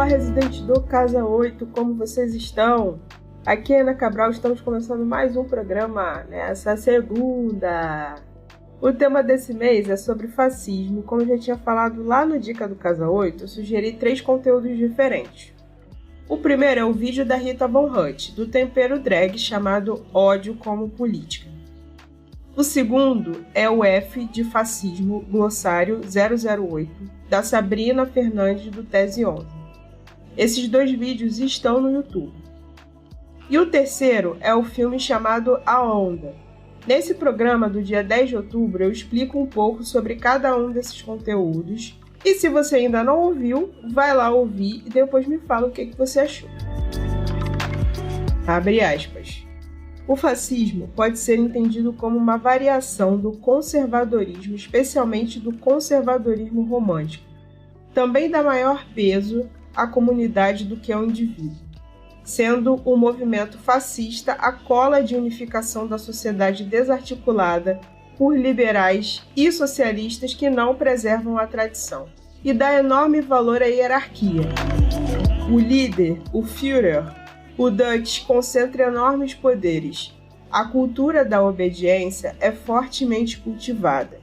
residentes do Casa 8, como vocês estão? Aqui é Ana Cabral, estamos começando mais um programa nessa segunda. O tema desse mês é sobre fascismo. Como eu já tinha falado lá no Dica do Casa 8, eu sugeri 3 conteúdos diferentes. O primeiro é o vídeo da Rita Von Hunt, do tempero drag chamado Ódio como Política. O segundo é o F de Fascismo, Glossário 008, da Sabrina Fernandes, do Tese 11. Esses 2 vídeos estão no YouTube. E o terceiro é o filme chamado A Onda. Nesse programa do dia 10 de outubro, eu explico um pouco sobre cada um desses conteúdos. E se você ainda não ouviu, vai lá ouvir e depois me fala o que você achou. Abre aspas. O fascismo pode ser entendido como uma variação do conservadorismo, especialmente do conservadorismo romântico. Também dá maior peso à comunidade do que ao indivíduo, sendo o movimento fascista a cola de unificação da sociedade desarticulada por liberais e socialistas que não preservam a tradição, e dá enorme valor à hierarquia. O líder, o Führer, o Dutch, concentra enormes poderes. A cultura da obediência é fortemente cultivada,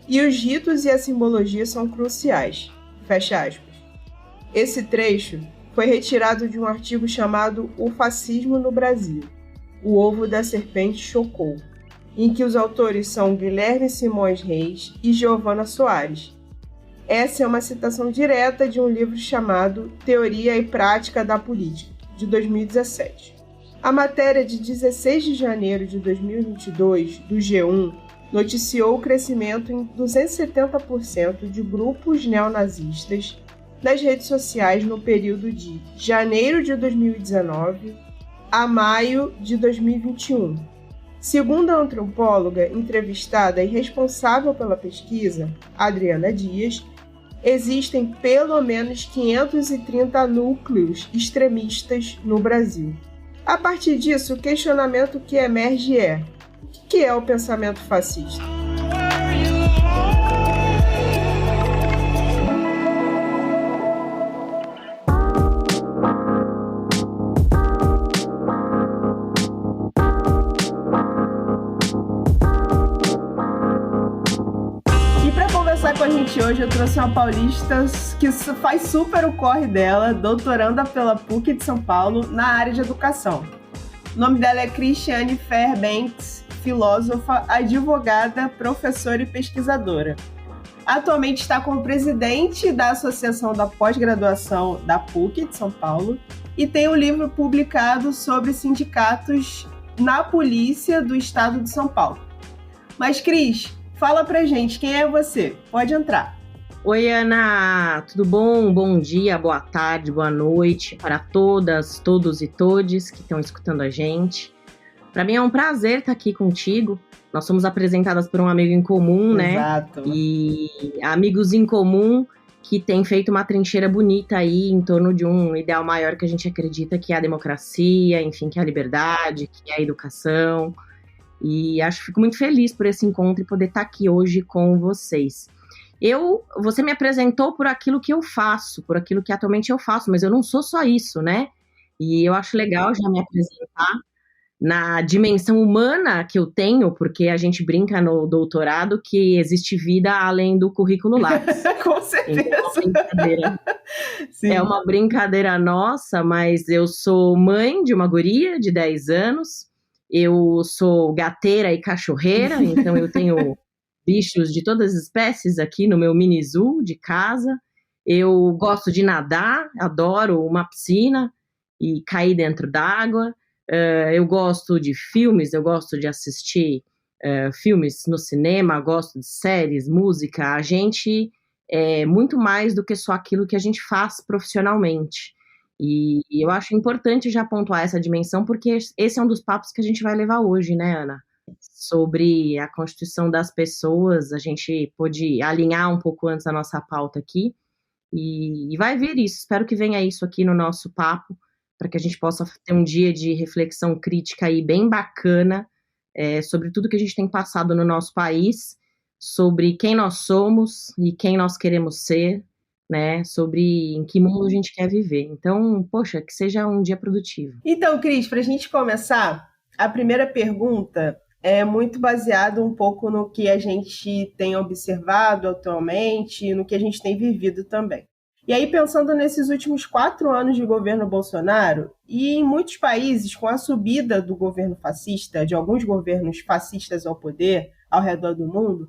e os ritos e a simbologia são cruciais. Fecha aspas. Esse trecho foi retirado de um artigo chamado O Fascismo no Brasil, O Ovo da Serpente Chocou, em que os autores são Guilherme Simões Reis e Giovana Soares. Essa é uma citação direta de um livro chamado Teoria e Prática da Política, de 2017. A matéria de 16 de janeiro de 2022, do G1, noticiou o crescimento em 270% de grupos neonazistas nas redes sociais no período de janeiro de 2019 a maio de 2021. Segundo a antropóloga entrevistada e responsável pela pesquisa, Adriana Dias, existem pelo menos 530 núcleos extremistas no Brasil. A partir disso, o questionamento que emerge é: o que é o pensamento fascista? Com a gente hoje eu trouxe uma paulista que faz super o corre dela, doutoranda pela PUC de São Paulo na área de educação. O nome dela é Cristiane Fairbanks, filósofa, advogada, professora e pesquisadora. Atualmente está como presidente da Associação da Pós-Graduação da PUC de São Paulo e tem um livro publicado sobre sindicatos na polícia do estado de São Paulo. Mas, Cris, fala pra gente, quem é você? Pode entrar. Oi, Ana, tudo bom? Bom dia, boa tarde, boa noite para todas, todos e todes que estão escutando a gente. Para mim é um prazer estar aqui contigo. Nós somos apresentadas por um amigo em comum, né? Exato. E amigos em comum que têm feito uma trincheira bonita aí em torno de um ideal maior que a gente acredita, que é a democracia, enfim, que é a liberdade, que é a educação. E fico muito feliz por esse encontro e poder estar aqui hoje com vocês. Você me apresentou por aquilo que eu faço, por aquilo que atualmente eu faço, mas eu não sou só isso, né? E eu acho legal já me apresentar na dimensão humana que eu tenho, porque a gente brinca no doutorado que existe vida além do currículo Lattes. Com certeza. É uma brincadeira nossa, mas eu sou mãe de uma guria de 10 anos, eu sou gateira e cachorreira, então eu tenho bichos de todas as espécies aqui no meu mini zoo de casa. Eu gosto de nadar, adoro uma piscina e cair dentro d'água. Eu gosto de filmes, eu gosto de assistir filmes no cinema, gosto de séries, música. A gente é muito mais do que só aquilo que a gente faz profissionalmente. E eu acho importante já pontuar essa dimensão, porque esse é um dos papos que a gente vai levar hoje, né, Ana? Sobre a constituição das pessoas, a gente pôde alinhar um pouco antes a nossa pauta aqui, e vai vir isso. Espero que venha isso aqui no nosso papo, para que a gente possa ter um dia de reflexão crítica aí bem bacana, sobre tudo que a gente tem passado no nosso país, sobre quem nós somos e quem nós queremos ser, né, sobre em que mundo a gente quer viver. Então, poxa, que seja um dia produtivo. Então, Cris, para a gente começar, a primeira pergunta é muito baseada um pouco no que a gente tem observado atualmente, no que a gente tem vivido também. E aí, pensando nesses últimos 4 anos de governo Bolsonaro, e em muitos países, com a subida do governo fascista, de alguns governos fascistas ao poder ao redor do mundo,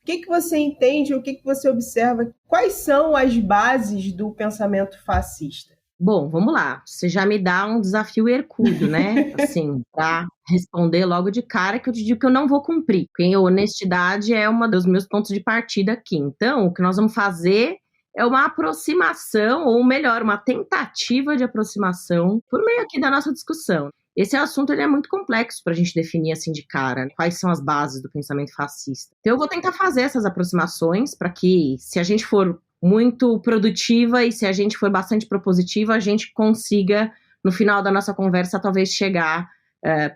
o que você entende, o que você observa? Quais são as bases do pensamento fascista? Bom, vamos lá. Você já me dá um desafio hercúleo, né? Assim, para responder logo de cara, que eu te digo que eu não vou cumprir. Porque honestidade é um dos meus pontos de partida aqui. Então, o que nós vamos fazer é uma aproximação, ou melhor, uma tentativa de aproximação por meio aqui da nossa discussão. Esse assunto ele é muito complexo para a gente definir assim de cara, né? Quais são as bases do pensamento fascista. Então eu vou tentar fazer essas aproximações para que, se a gente for muito produtiva e se a gente for bastante propositiva, a gente consiga, no final da nossa conversa, talvez chegar,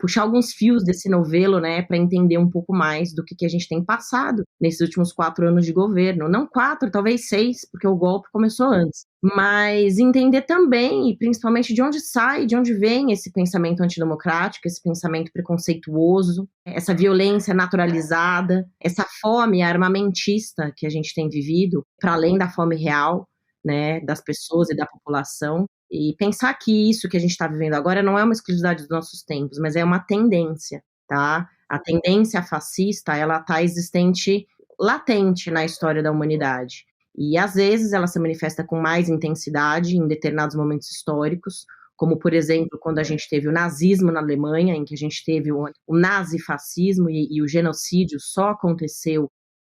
puxar alguns fios desse novelo, né, para entender um pouco mais do que a gente tem passado nesses últimos 4 anos de governo. Não 4, talvez 6, porque o golpe começou antes. Mas entender também, e principalmente, de onde sai, de onde vem esse pensamento antidemocrático, esse pensamento preconceituoso, essa violência naturalizada, essa fome armamentista que a gente tem vivido, para além da fome real, né, das pessoas e da população. E pensar que isso que a gente está vivendo agora não é uma exclusividade dos nossos tempos, mas é uma tendência, tá? A tendência fascista, ela está existente, latente na história da humanidade. E, às vezes, ela se manifesta com mais intensidade em determinados momentos históricos, como, por exemplo, quando a gente teve o nazismo na Alemanha, em que a gente teve o nazifascismo e o genocídio só aconteceu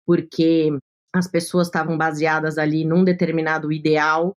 porque as pessoas estavam baseadas ali num determinado ideal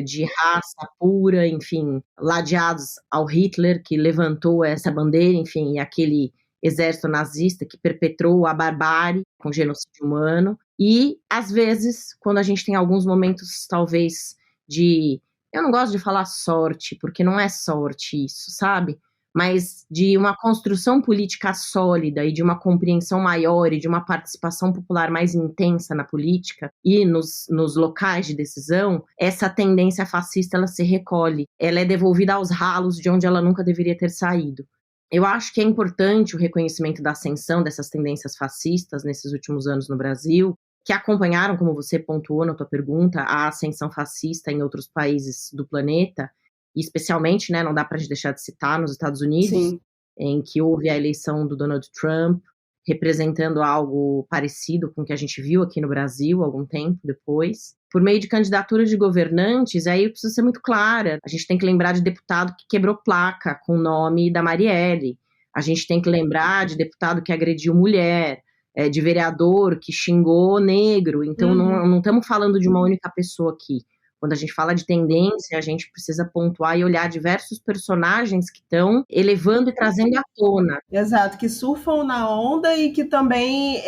de raça pura, enfim, ladeados ao Hitler, que levantou essa bandeira, enfim, e aquele exército nazista que perpetrou a barbárie com genocídio humano. E, às vezes, quando a gente tem alguns momentos, talvez, de... Eu não gosto de falar sorte, porque não é sorte isso, sabe? Mas de uma construção política sólida e de uma compreensão maior e de uma participação popular mais intensa na política e nos locais de decisão, essa tendência fascista ela se recolhe, ela é devolvida aos ralos de onde ela nunca deveria ter saído. Eu acho que é importante o reconhecimento da ascensão dessas tendências fascistas nesses últimos anos no Brasil, que acompanharam, como você pontuou na tua pergunta, a ascensão fascista em outros países do planeta, e especialmente, né, não dá para a gente deixar de citar, nos Estados Unidos, sim, em que houve a eleição do Donald Trump, representando algo parecido com o que a gente viu aqui no Brasil algum tempo depois, por meio de candidaturas de governantes. Aí eu preciso ser muito clara, a gente tem que lembrar de deputado que quebrou placa com o nome da Marielle, a gente tem que lembrar de deputado que agrediu mulher, de vereador que xingou negro. Então não estamos falando de uma única pessoa aqui. Quando a gente fala de tendência, a gente precisa pontuar e olhar diversos personagens que estão elevando e trazendo à tona. Exato, que surfam na onda e que também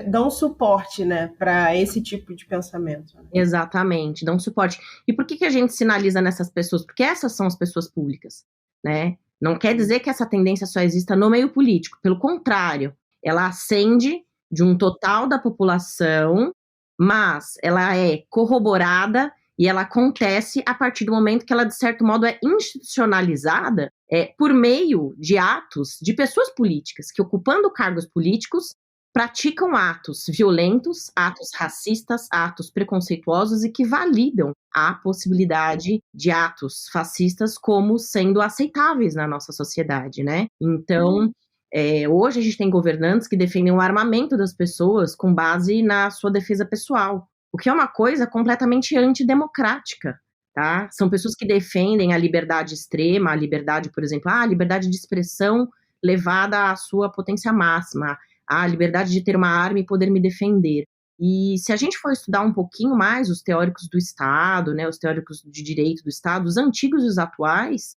dão suporte, né, para esse tipo de pensamento. Exatamente, dão suporte. E por que a gente sinaliza nessas pessoas? Porque essas são as pessoas públicas, né? Não quer dizer que essa tendência só exista no meio político. Pelo contrário, ela ascende de um total da população, mas ela é corroborada e ela acontece a partir do momento que ela, de certo modo, é institucionalizada por meio de atos de pessoas políticas que, ocupando cargos políticos, praticam atos violentos, atos racistas, atos preconceituosos e que validam a possibilidade de atos fascistas como sendo aceitáveis na nossa sociedade, né? Então, hoje a gente tem governantes que defendem o armamento das pessoas com base na sua defesa pessoal, o que é uma coisa completamente antidemocrática, tá? São pessoas que defendem a liberdade extrema, a liberdade, por exemplo, a liberdade de expressão levada à sua potência máxima, a liberdade de ter uma arma e poder me defender. E se a gente for estudar um pouquinho mais os teóricos do Estado, né, os teóricos de direito do Estado, os antigos e os atuais,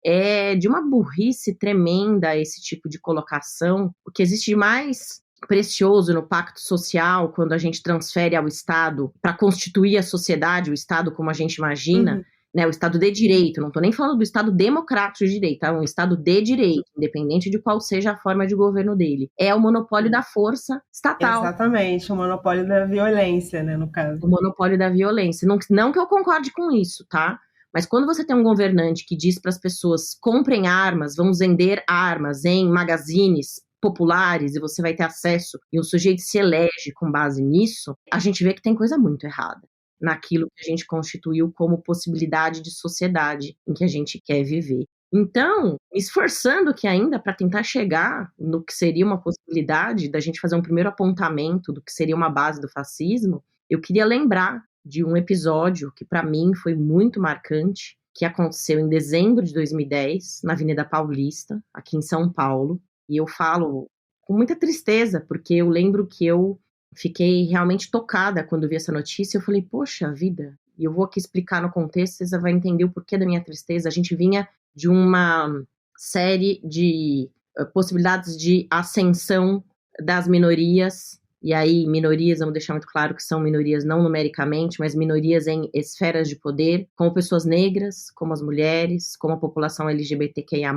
é de uma burrice tremenda esse tipo de colocação. O que existe de mais precioso no pacto social, quando a gente transfere ao Estado para constituir a sociedade, o Estado como a gente imagina, né, o Estado de Direito, não estou nem falando do Estado democrático de direito, tá? Um Estado de direito, independente de qual seja a forma de governo dele. É o monopólio da força estatal. Exatamente, o monopólio da violência, né, no caso. O monopólio da violência. Não que eu concorde com isso, tá? Mas quando você tem um governante que diz para as pessoas comprem armas, vamos vender armas em magazines populares e você vai ter acesso e um sujeito se elege com base nisso, a gente vê que tem coisa muito errada naquilo que a gente constituiu como possibilidade de sociedade em que a gente quer viver. Então, me esforçando aqui ainda para tentar chegar no que seria uma possibilidade da gente fazer um primeiro apontamento do que seria uma base do fascismo, eu queria lembrar de um episódio que para mim foi muito marcante, que aconteceu em dezembro de 2010, na Avenida Paulista, aqui em São Paulo. E eu falo com muita tristeza, porque eu lembro que eu fiquei realmente tocada quando vi essa notícia. Eu falei, poxa vida, e eu vou aqui explicar no contexto, você vai entender o porquê da minha tristeza. A gente vinha de uma série de possibilidades de ascensão das minorias, e aí minorias, vamos deixar muito claro que são minorias não numericamente, mas minorias em esferas de poder, como pessoas negras, como as mulheres, como a população LGBTQIA+,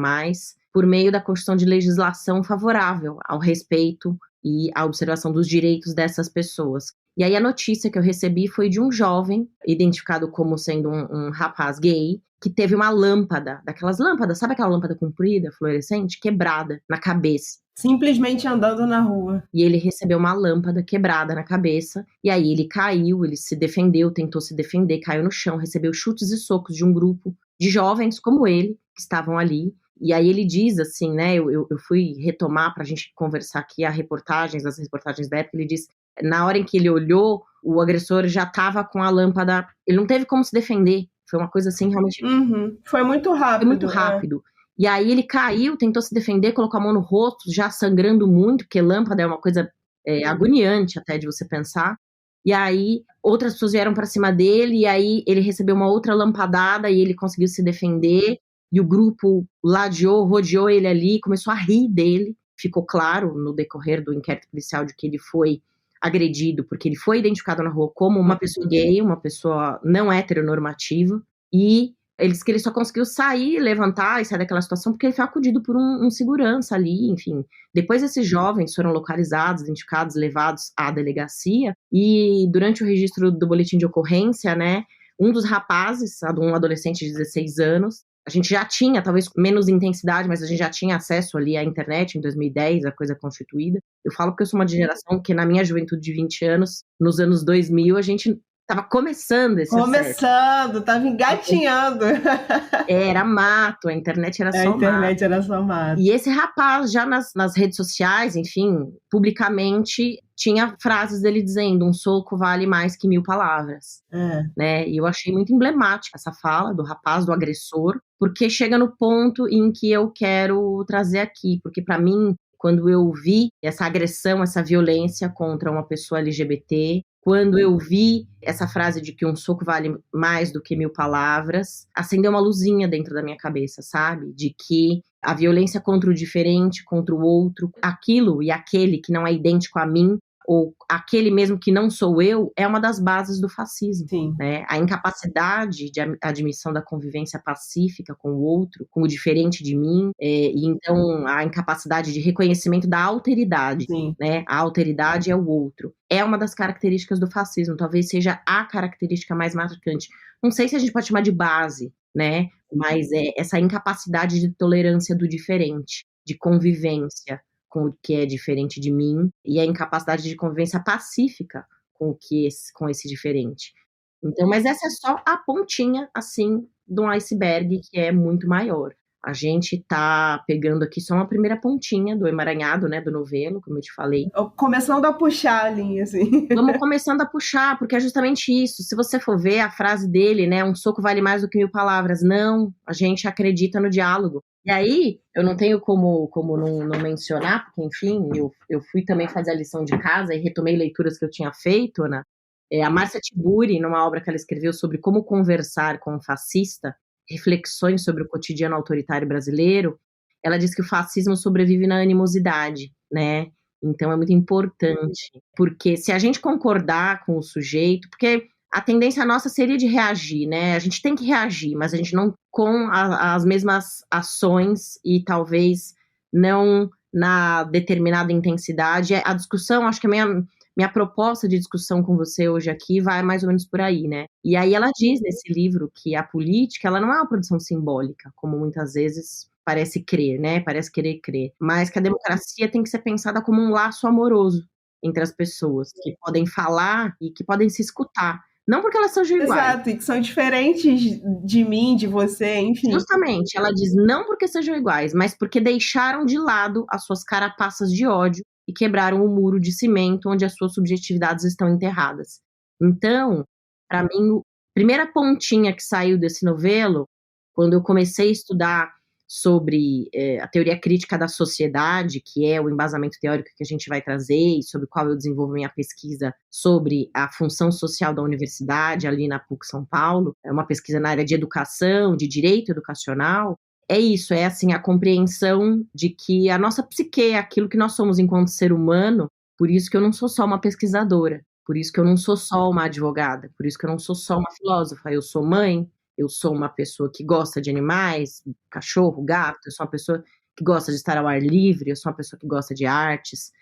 por meio da construção de legislação favorável ao respeito e à observação dos direitos dessas pessoas. E aí a notícia que eu recebi foi de um jovem, identificado como sendo um rapaz gay, que teve uma lâmpada, daquelas lâmpadas, sabe aquela lâmpada comprida, fluorescente, quebrada na cabeça. Simplesmente andando na rua. E ele recebeu uma lâmpada quebrada na cabeça, e aí ele caiu, ele se defendeu, tentou se defender, caiu no chão, recebeu chutes e socos de um grupo de jovens como ele, que estavam ali. E aí ele diz assim, né, eu fui retomar pra gente conversar aqui as reportagens da época, ele diz, na hora em que ele olhou, o agressor já estava com a lâmpada, ele não teve como se defender, foi uma coisa assim realmente... Foi muito rápido. Foi muito rápido. E aí ele caiu, tentou se defender, colocou a mão no rosto, já sangrando muito, porque lâmpada é uma coisa agoniante até de você pensar. E aí outras pessoas vieram para cima dele, e aí ele recebeu uma outra lampadada e ele conseguiu se defender. E o grupo rodeou ele ali, começou a rir dele. Ficou claro no decorrer do inquérito policial de que ele foi agredido, porque ele foi identificado na rua como uma pessoa gay, uma pessoa não heteronormativa, e ele disse que ele só conseguiu sair, levantar e sair daquela situação porque ele foi acudido por um segurança ali, enfim. Depois esses jovens foram localizados, identificados, levados à delegacia, e durante o registro do boletim de ocorrência, né, um dos rapazes, um adolescente de 16 anos, a gente já tinha, talvez com menos intensidade, mas a gente já tinha acesso ali à internet em 2010, a coisa constituída. Eu falo porque eu sou uma geração que na minha juventude de 20 anos, nos anos 2000, a gente estava começando esse acesso. Estava engatinhando. Era mato, a internet era só mato. A internet era só mato. E esse rapaz, já nas redes sociais, enfim, publicamente, tinha frases dele dizendo, um soco vale mais que 1000 palavras. Né? E eu achei muito emblemática essa fala do rapaz, do agressor, porque chega no ponto em que eu quero trazer aqui, porque para mim, quando eu vi essa agressão, essa violência contra uma pessoa LGBT, quando eu vi essa frase de que um soco vale mais do que 1000 palavras, acendeu uma luzinha dentro da minha cabeça, sabe? De que a violência contra o diferente, contra o outro, aquilo e aquele que não é idêntico a mim, ou aquele mesmo que não sou eu, é uma das bases do fascismo. Sim. Né? A incapacidade de admissão da convivência pacífica com o outro, com o diferente de mim, e então a incapacidade de reconhecimento da alteridade. Né? A alteridade é o outro. É uma das características do fascismo, talvez seja a característica mais marcante. Não sei se a gente pode chamar de base, né? Mas é essa incapacidade de tolerância do diferente, de convivência com o que é diferente de mim, e a incapacidade de convivência pacífica com esse diferente. Então, mas essa é só a pontinha, assim, de um iceberg que é muito maior. A gente tá pegando aqui só uma primeira pontinha do emaranhado, né, do novelo, como eu te falei. Começando a puxar a linha, assim. Vamos começando a puxar, porque é justamente isso. Se você for ver a frase dele, né, um soco vale mais do que 1000 palavras. Não, a gente acredita no diálogo. E aí, eu não tenho como não mencionar, porque, enfim, eu fui também fazer a lição de casa e retomei leituras que eu tinha feito, né? A Márcia Tiburi, numa obra que ela escreveu sobre como conversar com um fascista, reflexões sobre o cotidiano autoritário brasileiro, ela diz que o fascismo sobrevive na animosidade, né? Então é muito importante, porque se a gente concordar com o sujeito, porque a tendência nossa seria de reagir, né? A gente tem que reagir, mas a gente não com as mesmas ações e talvez não na determinada intensidade. A discussão, acho que a minha proposta de discussão com você hoje aqui vai mais ou menos por aí, né? E aí ela diz nesse livro que a política, ela não é uma produção simbólica, como muitas vezes parece crer, né? Parece querer crer. Mas que a democracia tem que ser pensada como um laço amoroso entre as pessoas, que podem falar e que podem se escutar. Não porque elas sejam iguais. Exato, e que são diferentes de mim, de você, enfim. Justamente, ela diz não porque sejam iguais, mas porque deixaram de lado as suas carapaças de ódio e quebraram o muro de cimento onde as suas subjetividades estão enterradas. Então, para mim, a primeira pontinha que saiu desse novelo, quando eu comecei a estudar sobre a teoria crítica da sociedade, que é o embasamento teórico que a gente vai trazer e sobre o qual eu desenvolvo minha pesquisa sobre a função social da universidade, ali na PUC São Paulo, é uma pesquisa na área de educação, de direito educacional, é isso, é assim, a compreensão de que a nossa psique, aquilo que nós somos enquanto ser humano, por isso que eu não sou só uma pesquisadora, por isso que eu não sou só uma advogada, por isso que eu não sou só uma filósofa, eu sou mãe, eu sou uma pessoa que gosta de animais, cachorro, gato, eu sou uma pessoa que gosta de estar ao ar livre, eu sou uma pessoa que gosta de artes.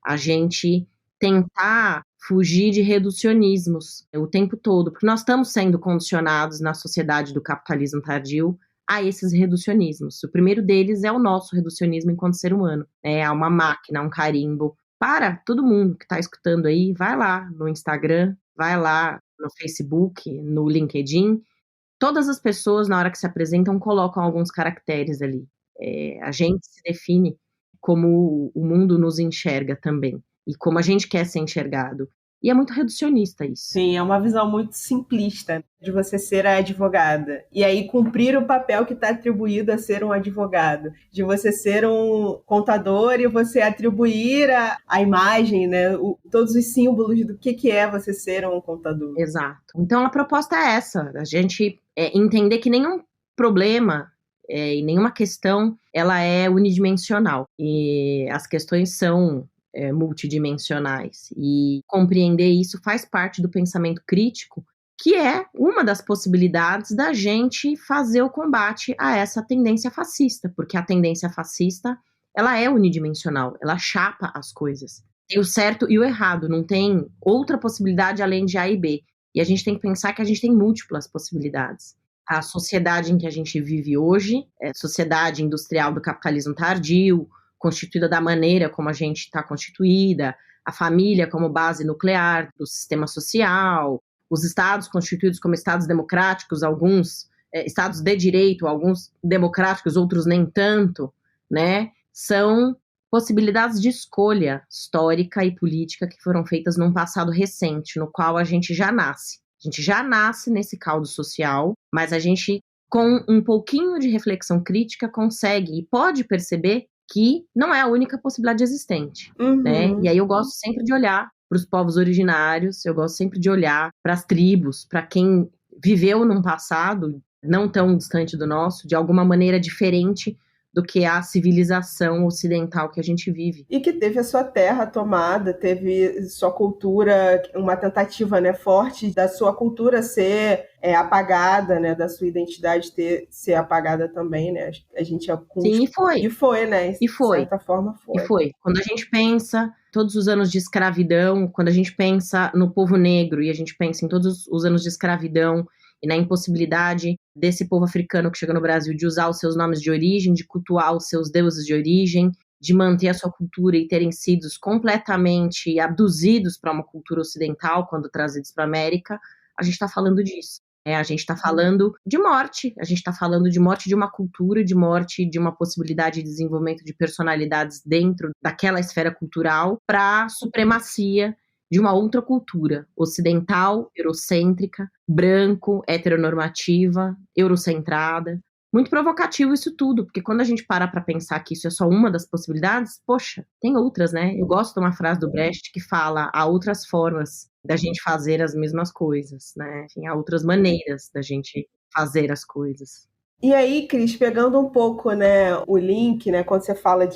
A gente tentar fugir de reducionismos o tempo todo, porque nós estamos sendo condicionados na sociedade do capitalismo tardio a esses reducionismos. O primeiro deles é o nosso reducionismo enquanto ser humano. É uma máquina, um carimbo. Para todo mundo que está escutando aí, vai lá no Instagram, vai lá no Facebook, no LinkedIn. Todas as pessoas, na hora que se apresentam, colocam alguns caracteres ali. A gente se define como o mundo nos enxerga também. E como a gente quer ser enxergado. E é muito reducionista isso. Sim, é uma visão muito simplista de você ser a advogada. E aí cumprir o papel que está atribuído a ser um advogado. De você ser um contador e você atribuir a imagem, né, todos os símbolos do que é você ser um contador. Exato. Então a proposta é essa. A gente entender que nenhum problema e nenhuma questão ela é unidimensional. E as questões são multidimensionais. E compreender isso faz parte do pensamento crítico, que é uma das possibilidades da gente fazer o combate a essa tendência fascista, porque a tendência fascista, ela é unidimensional, ela chapa as coisas. Tem o certo e o errado, não tem outra possibilidade além de A e B. E a gente tem que pensar que a gente tem múltiplas possibilidades. A sociedade em que a gente vive hoje, sociedade industrial do capitalismo tardio, constituída da maneira como a gente está constituída, a família como base nuclear do sistema social, os estados constituídos como estados democráticos, alguns estados de direito, alguns democráticos, outros nem tanto, né? São possibilidades de escolha histórica e política que foram feitas num passado recente, no qual a gente já nasce. A gente já nasce nesse caldo social, mas a gente, com um pouquinho de reflexão crítica, consegue e pode perceber que não é a única possibilidade existente, né? E aí eu gosto sempre de olhar para os povos originários, eu gosto sempre de olhar para as tribos, para quem viveu num passado não tão distante do nosso, de alguma maneira diferente do que a civilização ocidental que a gente vive. E que teve a sua terra tomada, teve sua cultura, uma tentativa, né, forte da sua cultura ser apagada, né, da sua identidade ser apagada também, né? A gente Sim, e foi. E foi, né? E foi. De certa forma foi. E foi. Quando a gente pensa todos os anos de escravidão, quando a gente pensa no povo negro e a gente pensa em todos os anos de escravidão e na impossibilidade desse povo africano que chega no Brasil de usar os seus nomes de origem, de cultuar os seus deuses de origem, de manter a sua cultura e terem sido completamente abduzidos para uma cultura ocidental quando trazidos para a América, a gente está falando disso. A gente está falando de morte, a gente está falando de morte de uma cultura, de morte de uma possibilidade de desenvolvimento de personalidades dentro daquela esfera cultural para supremacia de uma outra cultura, ocidental, eurocêntrica, branco, heteronormativa, eurocentrada. Muito provocativo isso tudo, porque quando a gente para pensar que isso é só uma das possibilidades, poxa, tem outras, né? Eu gosto de uma frase do Brecht que fala: há outras formas da gente fazer as mesmas coisas, né? Enfim, há outras maneiras da gente fazer as coisas. E aí, Cris, pegando um pouco, né, o link, né, quando você fala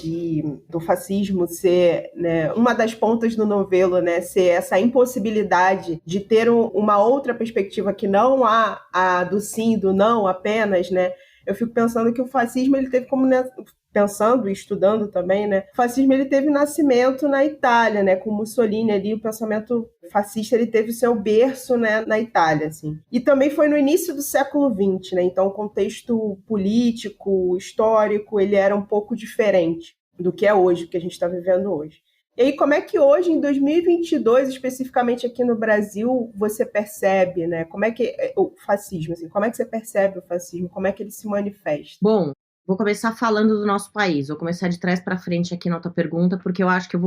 do fascismo ser, né, uma das pontas do novelo, né, ser essa impossibilidade de ter uma outra perspectiva que não a do sim, do não apenas, né, eu fico pensando que o fascismo ele teve como, né, pensando e estudando também, né? O fascismo ele teve nascimento na Itália, né? Com Mussolini ali, o pensamento fascista ele teve seu berço, né, na Itália, assim. E também foi no início do século XX, né? Então o contexto político, histórico, ele era um pouco diferente do que é hoje, do que a gente está vivendo hoje. E aí, como é que hoje, em 2022, especificamente aqui no Brasil, você percebe, né? Como é que o fascismo, assim, como é que você percebe o fascismo? Como é que ele se manifesta? Bom, vou começar falando do nosso país. Vou começar de trás para frente aqui na tua pergunta, porque eu acho que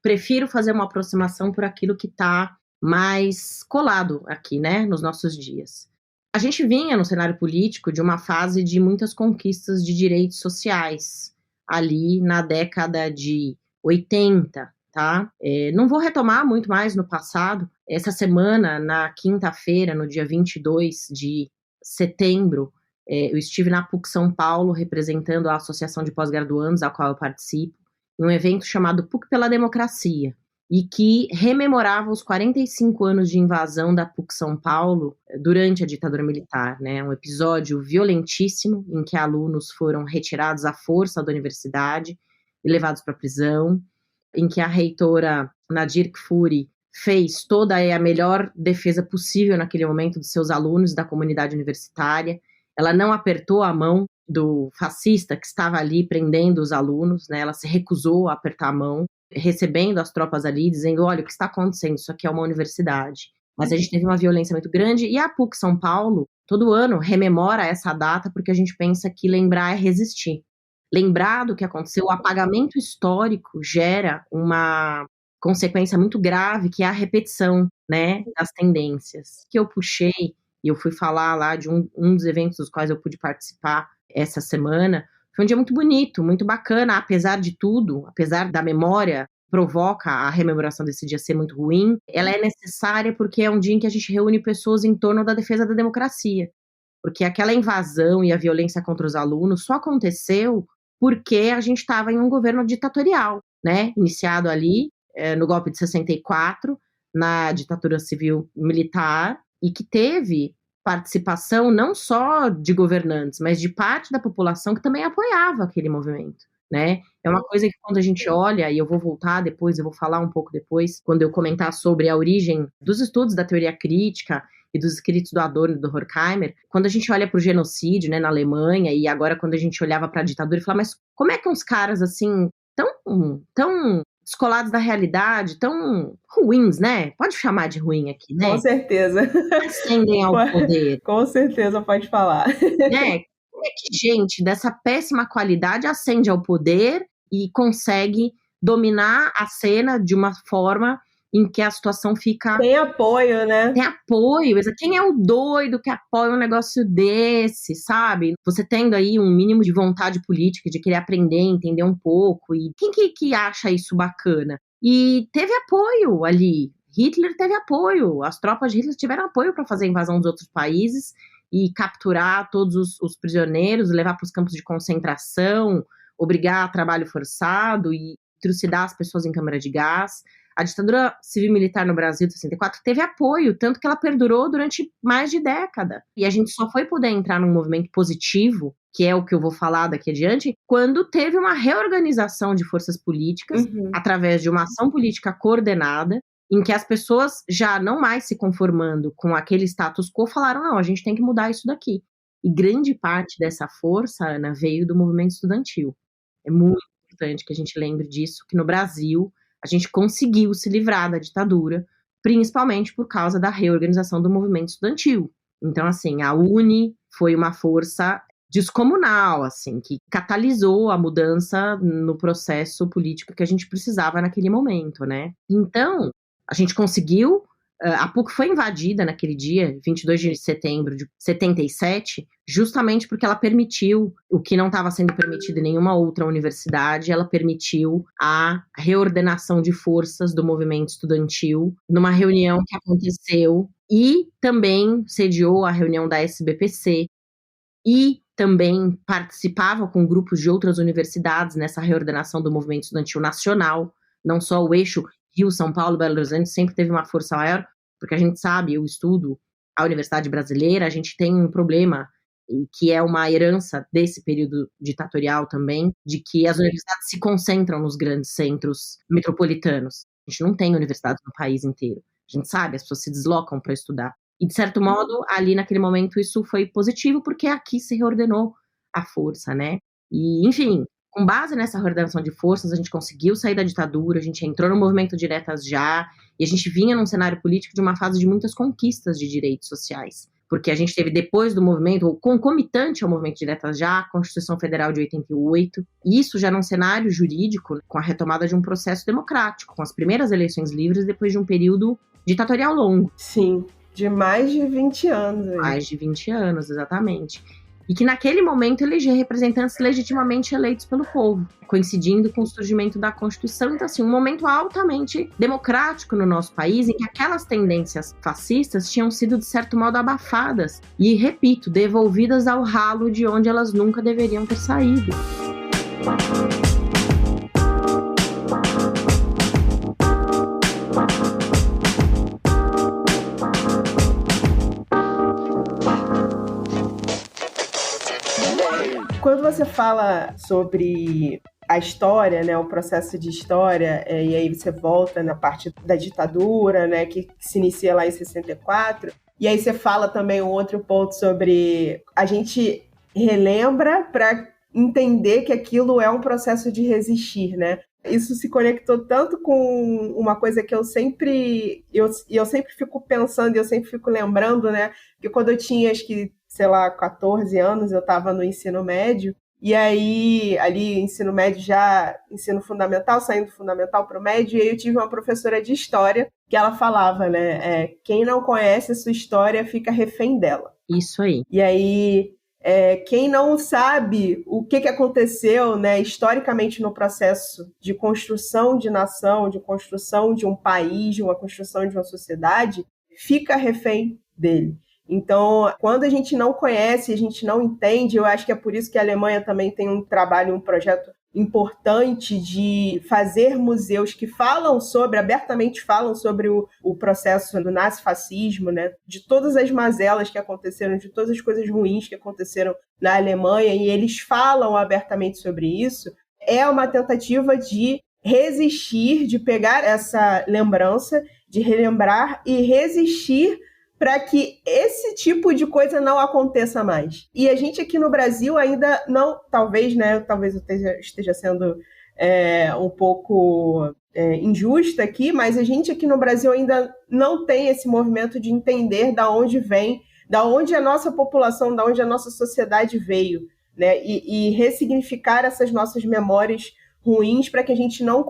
prefiro fazer uma aproximação por aquilo que está mais colado aqui, né, nos nossos dias. A gente vinha no cenário político de uma fase de muitas conquistas de direitos sociais, ali na década de 80, tá? Não vou retomar muito mais no passado. Essa semana, na quinta-feira, no dia 22 de setembro, eu estive na PUC São Paulo, representando a Associação de Pós-Graduandos, a qual eu participo, em um evento chamado PUC pela Democracia, e que rememorava os 45 anos de invasão da PUC São Paulo durante a ditadura militar, né? Um episódio violentíssimo em que alunos foram retirados à força da universidade e levados para a prisão, em que a reitora Nadir Kfouri fez toda a melhor defesa possível naquele momento dos seus alunos, da comunidade universitária. Ela não apertou a mão do fascista que estava ali prendendo os alunos, né? Ela se recusou a apertar a mão, recebendo as tropas ali, dizendo, olha, o que está acontecendo? Isso aqui é uma universidade. Mas a gente teve uma violência muito grande, e a PUC São Paulo, todo ano, rememora essa data, porque a gente pensa que lembrar é resistir. Lembrar do que aconteceu, o apagamento histórico gera uma consequência muito grave, que é a repetição, né, das tendências. Que eu puxei, e eu fui falar lá de um dos eventos dos quais eu pude participar essa semana, foi um dia muito bonito, muito bacana, apesar de tudo, apesar da memória provoca a rememoração desse dia ser muito ruim, ela é necessária porque é um dia em que a gente reúne pessoas em torno da defesa da democracia. Porque aquela invasão e a violência contra os alunos só aconteceu porque a gente estava em um governo ditatorial, né? Iniciado ali no golpe de 64, na ditadura civil-militar, e que teve participação não só de governantes, mas de parte da população que também apoiava aquele movimento, né? É uma coisa que quando a gente olha, e eu vou voltar depois, eu vou falar um pouco depois, quando eu comentar sobre a origem dos estudos da teoria crítica e dos escritos do Adorno e do Horkheimer, quando a gente olha para o genocídio, né, na Alemanha, e agora quando a gente olhava para a ditadura e falava, mas como é que uns caras assim, tão descolados da realidade, tão ruins, né? Pode chamar de ruim aqui, né? Com certeza. Ascendem ao poder. Com certeza, pode falar. Né? Como é que gente dessa péssima qualidade ascende ao poder e consegue dominar a cena de uma forma em que a situação fica... Tem apoio, né? Tem apoio. Quem é o doido que apoia um negócio desse, sabe? Você tendo aí um mínimo de vontade política, de querer aprender, entender um pouco. E quem que acha isso bacana? E teve apoio ali. Hitler teve apoio. As tropas de Hitler tiveram apoio para fazer a invasão dos outros países e capturar todos os prisioneiros, levar para os campos de concentração, obrigar a trabalho forçado e trucidar as pessoas em câmara de gás. A ditadura civil-militar no Brasil de 64 teve apoio, tanto que ela perdurou durante mais de década. E a gente só foi poder entrar num movimento positivo, que é o que eu vou falar daqui adiante, quando teve uma reorganização de forças políticas, através de uma ação política coordenada, em que as pessoas, já não mais se conformando com aquele status quo, falaram, não, a gente tem que mudar isso daqui. E grande parte dessa força, Ana, veio do movimento estudantil. É muito importante que a gente lembre disso, que no Brasil a gente conseguiu se livrar da ditadura, principalmente por causa da reorganização do movimento estudantil. Então, assim, a UNE foi uma força descomunal, assim, que catalisou a mudança no processo político que a gente precisava naquele momento, né? Então, a gente conseguiu. A PUC foi invadida naquele dia, 22 de setembro de 77, justamente porque ela permitiu o que não estava sendo permitido em nenhuma outra universidade, ela permitiu a reordenação de forças do movimento estudantil numa reunião que aconteceu e também sediou a reunião da SBPC. E também participava com grupos de outras universidades nessa reordenação do movimento estudantil nacional, não só o eixo Rio, São Paulo, Belo Horizonte sempre teve uma força maior, porque a gente sabe, eu estudo a Universidade Brasileira, a gente tem um problema, que é uma herança desse período ditatorial também, de que as universidades se concentram nos grandes centros metropolitanos. A gente não tem universidades no país inteiro. A gente sabe, as pessoas se deslocam para estudar. E, de certo modo, ali naquele momento isso foi positivo, porque aqui se reordenou a força, né? E, enfim, com base nessa reordenação de forças, a gente conseguiu sair da ditadura, a gente entrou no movimento Diretas Já, e a gente vinha num cenário político de uma fase de muitas conquistas de direitos sociais. Porque a gente teve, depois do movimento, ou concomitante ao movimento Diretas Já, a Constituição Federal de 88, e isso já num cenário jurídico, com a retomada de um processo democrático, com as primeiras eleições livres depois de um período ditatorial longo. Sim, de mais de 20 anos. Aí. Mais de 20 anos, exatamente. E que naquele momento eleger representantes legitimamente eleitos pelo povo, coincidindo com o surgimento da Constituição. Então, assim, um momento altamente democrático no nosso país, em que aquelas tendências fascistas tinham sido, de certo modo, abafadas e, repito, devolvidas ao ralo de onde elas nunca deveriam ter saído. Quando você fala sobre a história, né, o processo de história, e aí você volta na parte da ditadura, né, que se inicia lá em 64, e aí você fala também um outro ponto sobre a gente relembra para entender que aquilo é um processo de resistir, né? Isso se conectou tanto com uma coisa que eu sempre fico pensando, eu sempre fico lembrando, né, que quando eu tinha, acho que, sei lá, 14 anos, eu estava no ensino médio, e aí, ali, ensino médio já, ensino fundamental, saindo do fundamental para o médio, e aí eu tive uma professora de história que ela falava, né, quem não conhece a sua história fica refém dela. Isso aí. E aí, quem não sabe o que aconteceu, né, historicamente no processo de construção de nação, de construção de um país, de uma construção de uma sociedade, fica refém dele. Então, quando a gente não conhece, a gente não entende, eu acho que é por isso que a Alemanha também tem um trabalho, um projeto importante de fazer museus que abertamente falam sobre o processo do nazifascismo, né? De todas as mazelas que aconteceram, de todas as coisas ruins que aconteceram na Alemanha, e eles falam abertamente sobre isso. É uma tentativa de resistir, de pegar essa lembrança, de relembrar e resistir para que esse tipo de coisa não aconteça mais. E a gente aqui no Brasil ainda não, talvez eu esteja sendo um pouco injusta aqui, mas a gente aqui no Brasil ainda não tem esse movimento de entender da onde vem, da onde a nossa população, da onde a nossa sociedade veio, né? E ressignificar essas nossas memórias ruins para que a gente não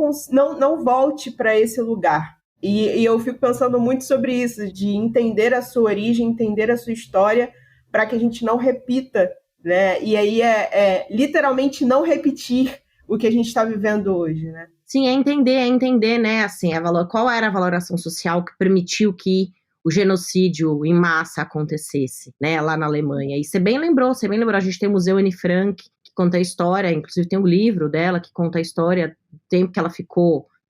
volte para esse lugar. E eu fico pensando muito sobre isso, de entender a sua origem, entender a sua história, para que a gente não repita, né? E aí literalmente não repetir o que a gente está vivendo hoje, né? Sim, é entender, né, assim, qual era a valoração social que permitiu que o genocídio em massa acontecesse, né, lá na Alemanha. E você bem lembrou, a gente tem o Museu Anne Frank, que conta a história, inclusive tem um livro dela que conta a história do tempo que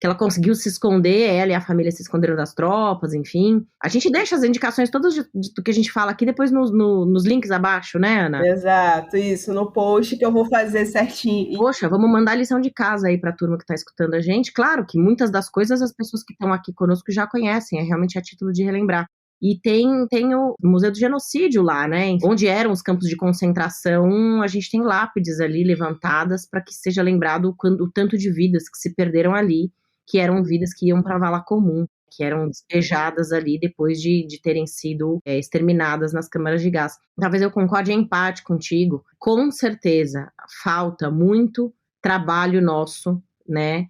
ela conseguiu se esconder, ela e a família se esconderam das tropas, enfim. A gente deixa as indicações todas do que a gente fala aqui depois nos links abaixo, né, Ana? Exato, isso, no post que eu vou fazer certinho. Poxa, vamos mandar lição de casa aí pra turma que tá escutando a gente. Claro que muitas das coisas as pessoas que estão aqui conosco já conhecem, é realmente a título de relembrar. E tem o Museu do Genocídio lá, né? Onde eram os campos de concentração, a gente tem lápides ali levantadas para que seja lembrado o tanto de vidas que se perderam ali, que eram vidas que iam para a vala comum, que eram despejadas ali depois de terem sido exterminadas nas câmaras de gás. Talvez eu concorde em parte contigo. Com certeza, falta muito trabalho nosso, né,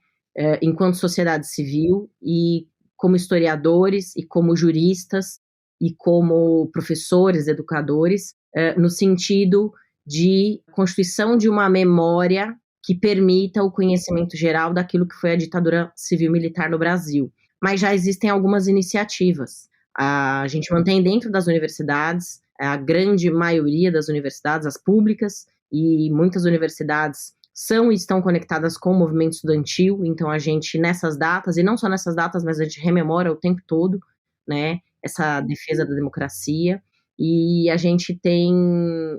enquanto sociedade civil e como historiadores e como juristas e como professores, educadores, no sentido de constituição de uma memória que permita o conhecimento geral daquilo que foi a ditadura civil-militar no Brasil. Mas já existem algumas iniciativas. A gente mantém dentro das universidades a grande maioria das universidades, as públicas, e muitas universidades são e estão conectadas com o movimento estudantil, então a gente nessas datas, e não só nessas datas, mas a gente rememora o tempo todo, né, essa defesa da democracia, e a gente tem,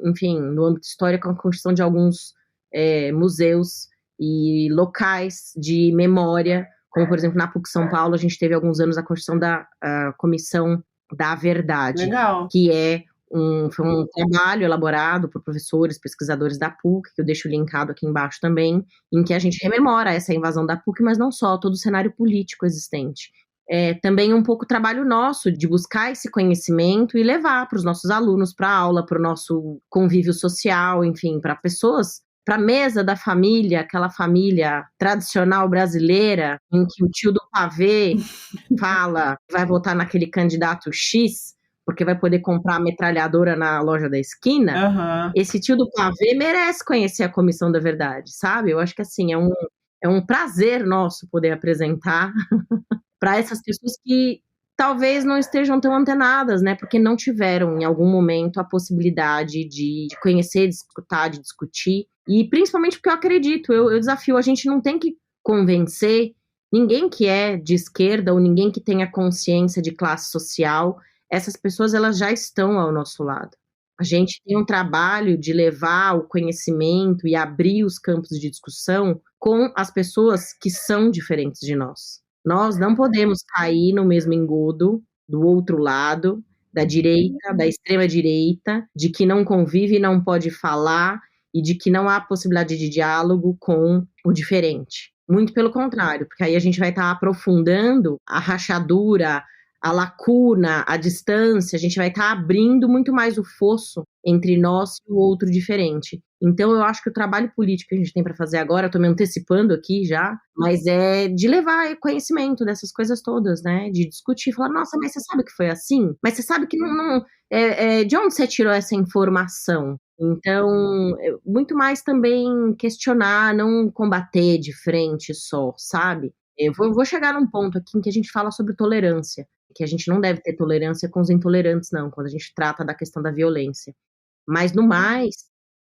enfim, no âmbito histórico, a construção de alguns museus e locais de memória, como por exemplo na PUC São Paulo, a gente teve há alguns anos a construção da Comissão da Verdade, Legal. que foi um trabalho elaborado por professores, pesquisadores da PUC, que eu deixo linkado aqui embaixo também, em que a gente rememora essa invasão da PUC, mas não só, todo o cenário político existente. Também um pouco trabalho nosso de buscar esse conhecimento e levar para os nossos alunos, para a aula, para o nosso convívio social, enfim, para pessoas, para a mesa da família, aquela família tradicional brasileira, em que o tio do pavê fala que vai votar naquele candidato X, porque vai poder comprar a metralhadora na loja da esquina. Uhum. Esse tio do pavê merece conhecer a Comissão da Verdade, sabe? Eu acho que assim, é um prazer nosso poder apresentar para essas pessoas que talvez não estejam tão antenadas, né? Porque não tiveram, em algum momento, a possibilidade de conhecer, de escutar, de discutir. E principalmente porque eu acredito, eu desafio, a gente não tem que convencer ninguém que é de esquerda ou ninguém que tenha consciência de classe social. Essas pessoas, elas já estão ao nosso lado. A gente tem um trabalho de levar o conhecimento e abrir os campos de discussão com as pessoas que são diferentes de nós. Nós não podemos cair no mesmo engodo do outro lado, da direita, da extrema-direita, de que não convive e não pode falar e de que não há possibilidade de diálogo com o diferente. Muito pelo contrário, porque aí a gente vai estar aprofundando a rachadura, a lacuna, a distância, a gente vai estar abrindo muito mais o fosso entre nós e o outro diferente. Então, eu acho que o trabalho político que a gente tem para fazer agora, eu estou me antecipando aqui já, mas é de levar conhecimento dessas coisas todas, né? De discutir, falar, nossa, mas você sabe que foi assim? Mas você sabe que de onde você tirou essa informação? Então, muito mais também questionar, não combater de frente só, sabe? Eu vou chegar num ponto aqui em que a gente fala sobre tolerância, que a gente não deve ter tolerância com os intolerantes, não, quando a gente trata da questão da violência. Mas, no mais,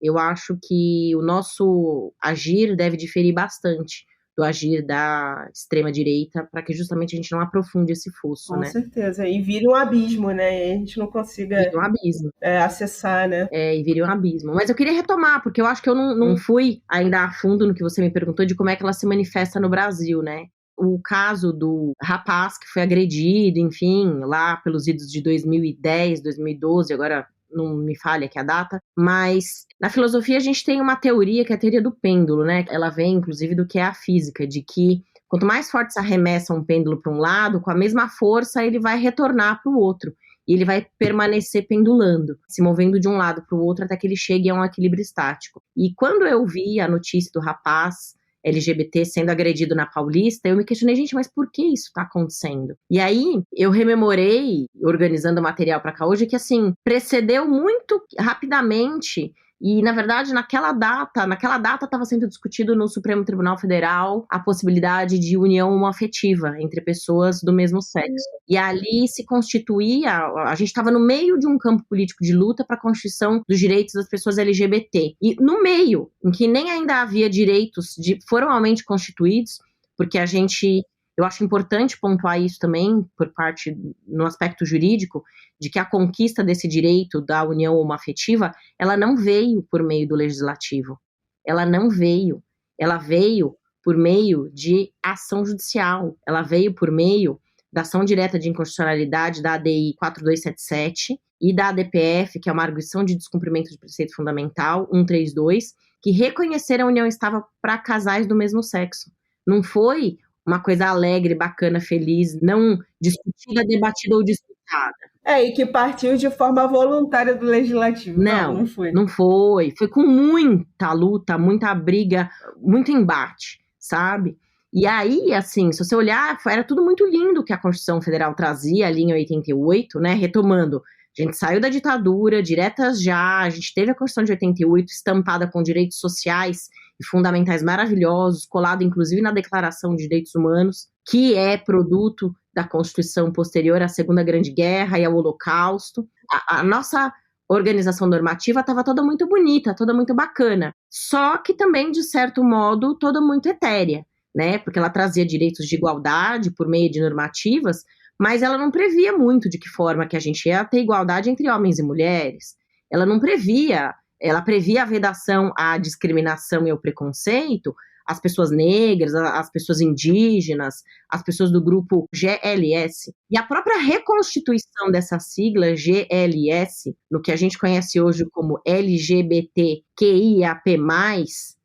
eu acho que o nosso agir deve diferir bastante do agir da extrema-direita, para que justamente a gente não aprofunde esse fosso, né? Com certeza. E vire um abismo, né? E a gente não consiga um abismo. Acessar, né? E vire um abismo. Mas eu queria retomar, porque eu acho que eu não fui ainda a fundo no que você me perguntou de como é que ela se manifesta no Brasil, né? O caso do rapaz que foi agredido, enfim, lá pelos idos de 2010, 2012, agora não me falha aqui a data, mas na filosofia a gente tem uma teoria que é a teoria do pêndulo, né? Ela vem, inclusive, do que é a física, de que quanto mais forte se arremessa um pêndulo para um lado, com a mesma força ele vai retornar para o outro. E ele vai permanecer pendulando, se movendo de um lado para o outro até que ele chegue a um equilíbrio estático. E quando eu vi a notícia do rapaz LGBT sendo agredido na Paulista, eu me questionei, gente, mas por que isso está acontecendo? E aí, eu rememorei, organizando o material para cá hoje, que, assim, precedeu muito rapidamente. E, na verdade, naquela data estava sendo discutido no Supremo Tribunal Federal a possibilidade de união homoafetiva entre pessoas do mesmo sexo. E ali se constituía, a gente estava no meio de um campo político de luta para a constituição dos direitos das pessoas LGBT. E no meio, em que nem ainda havia direitos formalmente constituídos, porque eu acho importante pontuar isso também, por parte, no aspecto jurídico, de que a conquista desse direito da união homoafetiva, ela não veio por meio do legislativo. Ela não veio. Ela veio por meio de ação judicial. Ela veio por meio da ação direta de inconstitucionalidade da ADI 4277 e da ADPF, que é uma arguição de descumprimento de preceito fundamental 132, que reconheceram a união estável para casais do mesmo sexo. Não foi uma coisa alegre, bacana, feliz, não discutida, debatida ou disputada. E que partiu de forma voluntária do legislativo. Não foi. Não foi. Foi com muita luta, muita briga, muito embate, sabe? E aí, assim, se você olhar, era tudo muito lindo que a Constituição Federal trazia ali em 88, né? Retomando, a gente saiu da ditadura, diretas já, a gente teve a Constituição de 88 estampada com direitos sociais e fundamentais maravilhosos, colado inclusive na Declaração de Direitos Humanos, que é produto da Constituição posterior à Segunda Grande Guerra e ao Holocausto. A nossa organização normativa estava toda muito bonita, toda muito bacana. Só que também, de certo modo, toda muito etérea, né? Porque ela trazia direitos de igualdade por meio de normativas, mas ela não previa muito de que forma que a gente ia ter igualdade entre homens e mulheres. Ela não previa, ela previa a vedação à discriminação e ao preconceito, as pessoas negras, as pessoas indígenas, as pessoas do grupo GLS. E a própria reconstituição dessa sigla, GLS, no que a gente conhece hoje como LGBTQIAP+,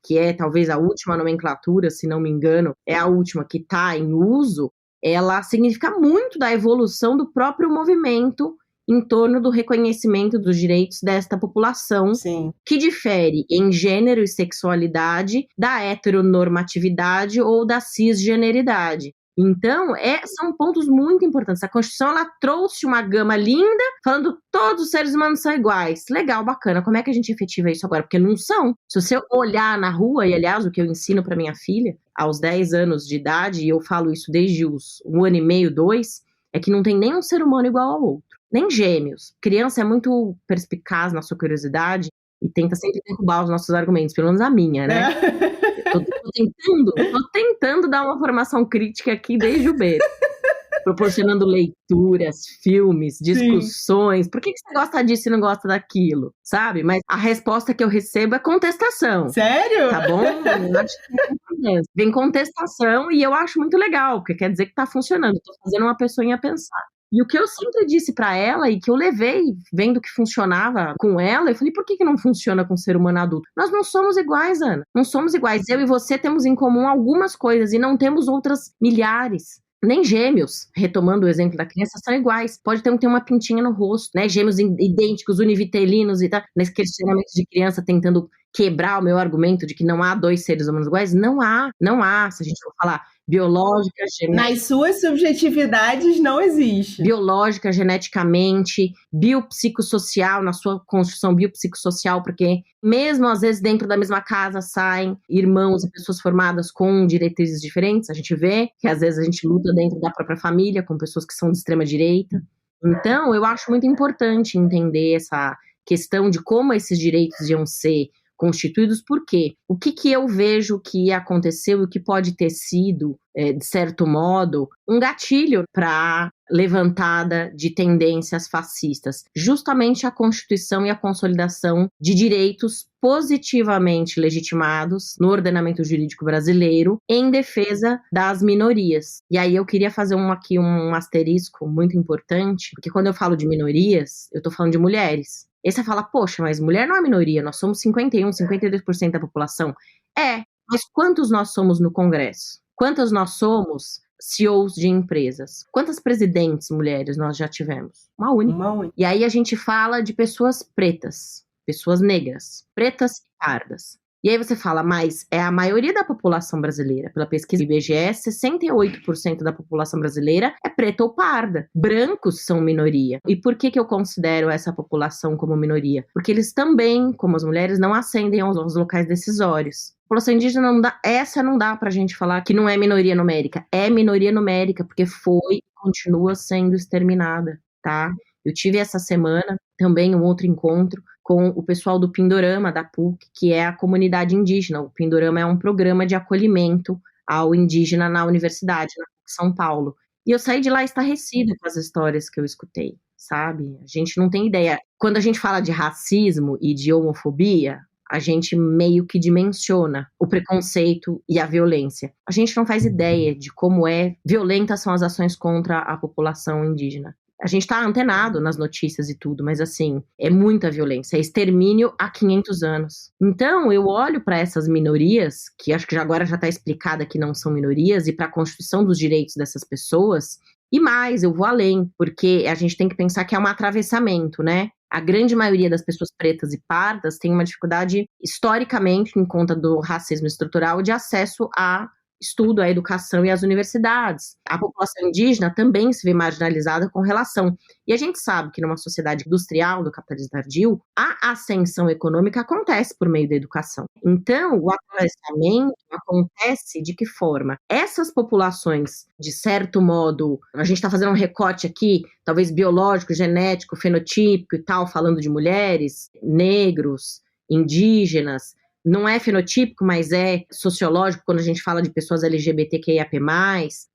que é talvez a última nomenclatura, se não me engano, é a última que está em uso, ela significa muito da evolução do próprio movimento em torno do reconhecimento dos direitos desta população, Sim. que difere em gênero e sexualidade da heteronormatividade ou da cisgeneridade. Então, são pontos muito importantes. A Constituição, ela trouxe uma gama linda, falando todos os seres humanos são iguais. Legal, bacana. Como é que a gente efetiva isso agora? Porque não são. Se você olhar na rua, e aliás, o que eu ensino para minha filha, aos 10 anos de idade, e eu falo isso desde os 1 ano e meio, 2, é que não tem nenhum ser humano igual ao outro. Nem gêmeos. Criança é muito perspicaz na sua curiosidade e tenta sempre derrubar os nossos argumentos, pelo menos a minha, né? Tô tentando dar uma formação crítica aqui desde o berço. Proporcionando leituras, filmes, discussões. Sim. Por que você gosta disso e não gosta daquilo? Sabe? Mas a resposta que eu recebo é contestação. Sério? Tá bom? Eu acho que vem contestação e eu acho muito legal, porque quer dizer que tá funcionando. Tô fazendo uma pessoinha pensar. E o que eu sempre disse pra ela, e que eu levei vendo que funcionava com ela, eu falei, por que não funciona com o ser humano adulto? Nós não somos iguais, Ana. Não somos iguais. Eu e você temos em comum algumas coisas e não temos outras milhares. Nem gêmeos, retomando o exemplo da criança, são iguais. Pode ter uma pintinha no rosto, né? Gêmeos idênticos, univitelinos e tal. Nesse questionamento de criança tentando quebrar o meu argumento de que não há 2 seres humanos iguais. Não há. Se a gente for falar biológica, genética. Nas suas subjetividades não existe. Biológica, geneticamente, biopsicossocial, na sua construção biopsicossocial, porque mesmo às vezes dentro da mesma casa saem irmãos e pessoas formadas com diretrizes diferentes. A gente vê que às vezes a gente luta dentro da própria família com pessoas que são de extrema direita. Então, eu acho muito importante entender essa questão de como esses direitos iam ser constituídos, por quê? O que eu vejo que aconteceu e o que pode ter sido, de certo modo, um gatilho para levantada de tendências fascistas. Justamente a Constituição e a consolidação de direitos positivamente legitimados no ordenamento jurídico brasileiro em defesa das minorias. E aí eu queria fazer aqui um asterisco muito importante, porque quando eu falo de minorias, eu estou falando de mulheres. Aí você fala, poxa, mas mulher não é minoria, nós somos 52% da população. Mas quantos nós somos no Congresso? Quantas nós somos CEOs de empresas? Quantas presidentes mulheres nós já tivemos? Uma única. E aí a gente fala de pessoas pretas, pessoas negras, pretas e pardas. E aí você fala, mas é a maioria da população brasileira. Pela pesquisa do IBGE, 68% da população brasileira é preta ou parda. Brancos são minoria. E por que eu considero essa população como minoria? Porque eles também, como as mulheres, não ascendem aos locais decisórios. A população indígena não dá pra gente falar que não é minoria numérica. É minoria numérica, porque foi e continua sendo exterminada, tá? Eu tive essa semana também um outro encontro com o pessoal do Pindorama, da PUC, que é a comunidade indígena. O Pindorama é um programa de acolhimento ao indígena na universidade, na PUC São Paulo. E eu saí de lá estarrecida com as histórias que eu escutei, sabe? A gente não tem ideia. Quando a gente fala de racismo e de homofobia, a gente meio que dimensiona o preconceito e a violência. A gente não faz ideia de como violentas são as ações contra a população indígena. A gente tá antenado nas notícias e tudo, mas assim, é muita violência, é extermínio há 500 anos. Então, eu olho para essas minorias, que acho que agora já tá explicada que não são minorias, e para a constituição dos direitos dessas pessoas, e mais, eu vou além, porque a gente tem que pensar que é um atravessamento, né? A grande maioria das pessoas pretas e pardas tem uma dificuldade, historicamente, em conta do racismo estrutural, de acesso a estudo à educação e às universidades. A população indígena também se vê marginalizada com relação. E a gente sabe que numa sociedade industrial do capitalismo tardio, a ascensão econômica acontece por meio da educação. Então, o atravessamento acontece de que forma? Essas populações, de certo modo, a gente está fazendo um recorte aqui, talvez biológico, genético, fenotípico e tal, falando de mulheres, negros, indígenas, não é fenotípico, mas é sociológico quando a gente fala de pessoas LGBTQIAP+,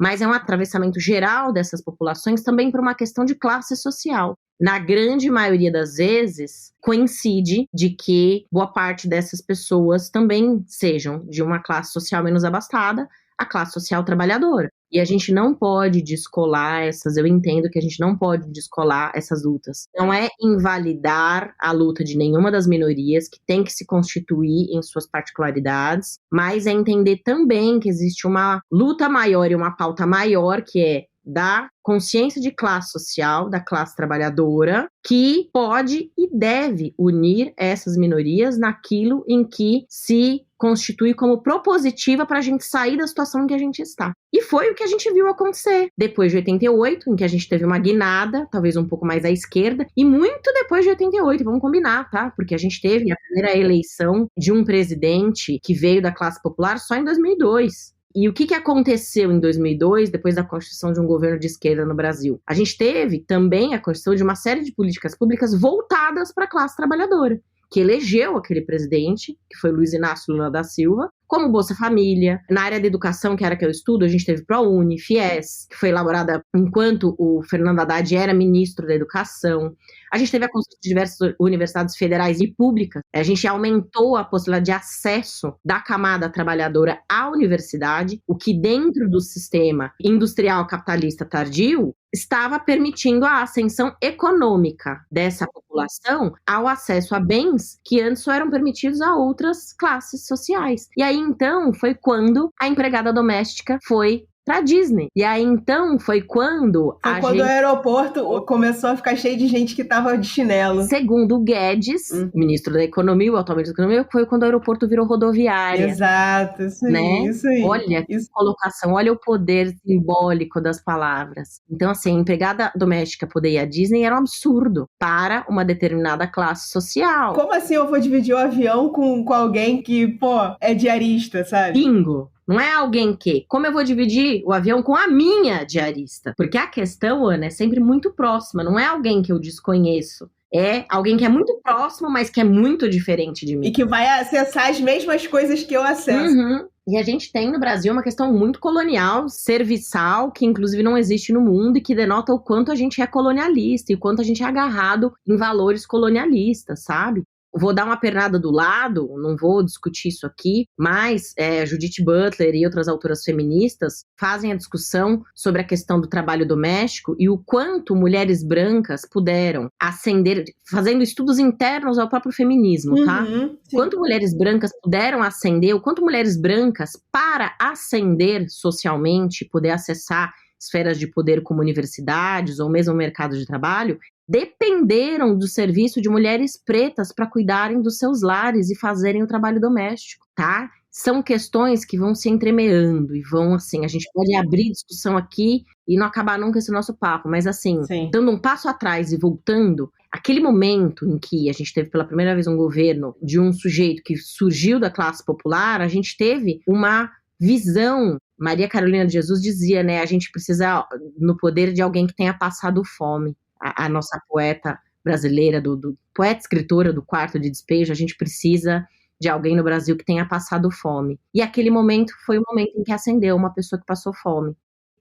mas é um atravessamento geral dessas populações também por uma questão de classe social. Na grande maioria das vezes, coincide de que boa parte dessas pessoas também sejam de uma classe social menos abastada, a classe social trabalhadora. E a gente não pode descolar eu entendo que a gente não pode descolar essas lutas. Não é invalidar a luta de nenhuma das minorias, que tem que se constituir em suas particularidades, mas é entender também que existe uma luta maior e uma pauta maior, que é da consciência de classe social, da classe trabalhadora, que pode e deve unir essas minorias naquilo em que se constitui como propositiva para a gente sair da situação em que a gente está. E foi o que a gente viu acontecer depois de 88, em que a gente teve uma guinada, talvez um pouco mais à esquerda, e muito depois de 88, vamos combinar, tá? Porque a gente teve a primeira eleição de um presidente que veio da classe popular só em 2002. E o que aconteceu em 2002, depois da constituição de um governo de esquerda no Brasil? A gente teve também a constituição de uma série de políticas públicas voltadas para a classe trabalhadora, que elegeu aquele presidente, que foi Luiz Inácio Lula da Silva, como Bolsa Família. Na área da educação, que era que eu estudo, a gente teve ProUni, FIES, que foi elaborada enquanto o Fernando Haddad era ministro da Educação. A gente teve a construção de diversas universidades federais e públicas. A gente aumentou a possibilidade de acesso da camada trabalhadora à universidade, o que dentro do sistema industrial capitalista tardio estava permitindo a ascensão econômica dessa população ao acesso a bens que antes só eram permitidos a outras classes sociais. E aí, então, foi quando a empregada doméstica foi pra Disney. E aí, então, foi quando o aeroporto começou a ficar cheio de gente que tava de chinelo. Segundo o Guedes, ministro da Economia, o atual ministro da Economia, foi quando o aeroporto virou rodoviária. Exato, isso aí, né? Isso aí. Olha que colocação, olha o poder simbólico das palavras. Então, assim, a empregada doméstica poder ir à Disney era um absurdo para uma determinada classe social. Como assim eu vou dividir o avião com alguém que, é diarista, sabe? Bingo! Não é alguém que... Como eu vou dividir o avião com a minha diarista? Porque a questão, Ana, é sempre muito próxima. Não é alguém que eu desconheço. É alguém que é muito próximo, mas que é muito diferente de mim. E que vai acessar as mesmas coisas que eu acesso. E a gente tem no Brasil uma questão muito colonial, serviçal, que inclusive não existe no mundo e que denota o quanto a gente é colonialista e o quanto a gente é agarrado em valores colonialistas, sabe? Vou dar uma pernada do lado, não vou discutir isso aqui, mas Judith Butler e outras autoras feministas fazem a discussão sobre a questão do trabalho doméstico e o quanto mulheres brancas puderam ascender, fazendo estudos internos ao próprio feminismo, tá? Quanto mulheres brancas puderam ascender, o quanto mulheres brancas, para ascender socialmente, poder acessar esferas de poder como universidades ou mesmo mercado de trabalho, dependeram do serviço de mulheres pretas para cuidarem dos seus lares e fazerem o trabalho doméstico, tá? São questões que vão se entremeando e vão, assim, a gente pode abrir discussão aqui e não acabar nunca esse nosso papo, mas assim, dando um passo atrás e voltando, aquele momento em que a gente teve pela primeira vez um governo de um sujeito que surgiu da classe popular, a gente teve uma visão. Maria Carolina de Jesus dizia, né, a gente precisa no poder de alguém que tenha passado fome. A nossa poeta brasileira, poeta escritora do Quarto de Despejo, a gente precisa de alguém no Brasil que tenha passado fome. E aquele momento foi o momento em que acendeu uma pessoa que passou fome.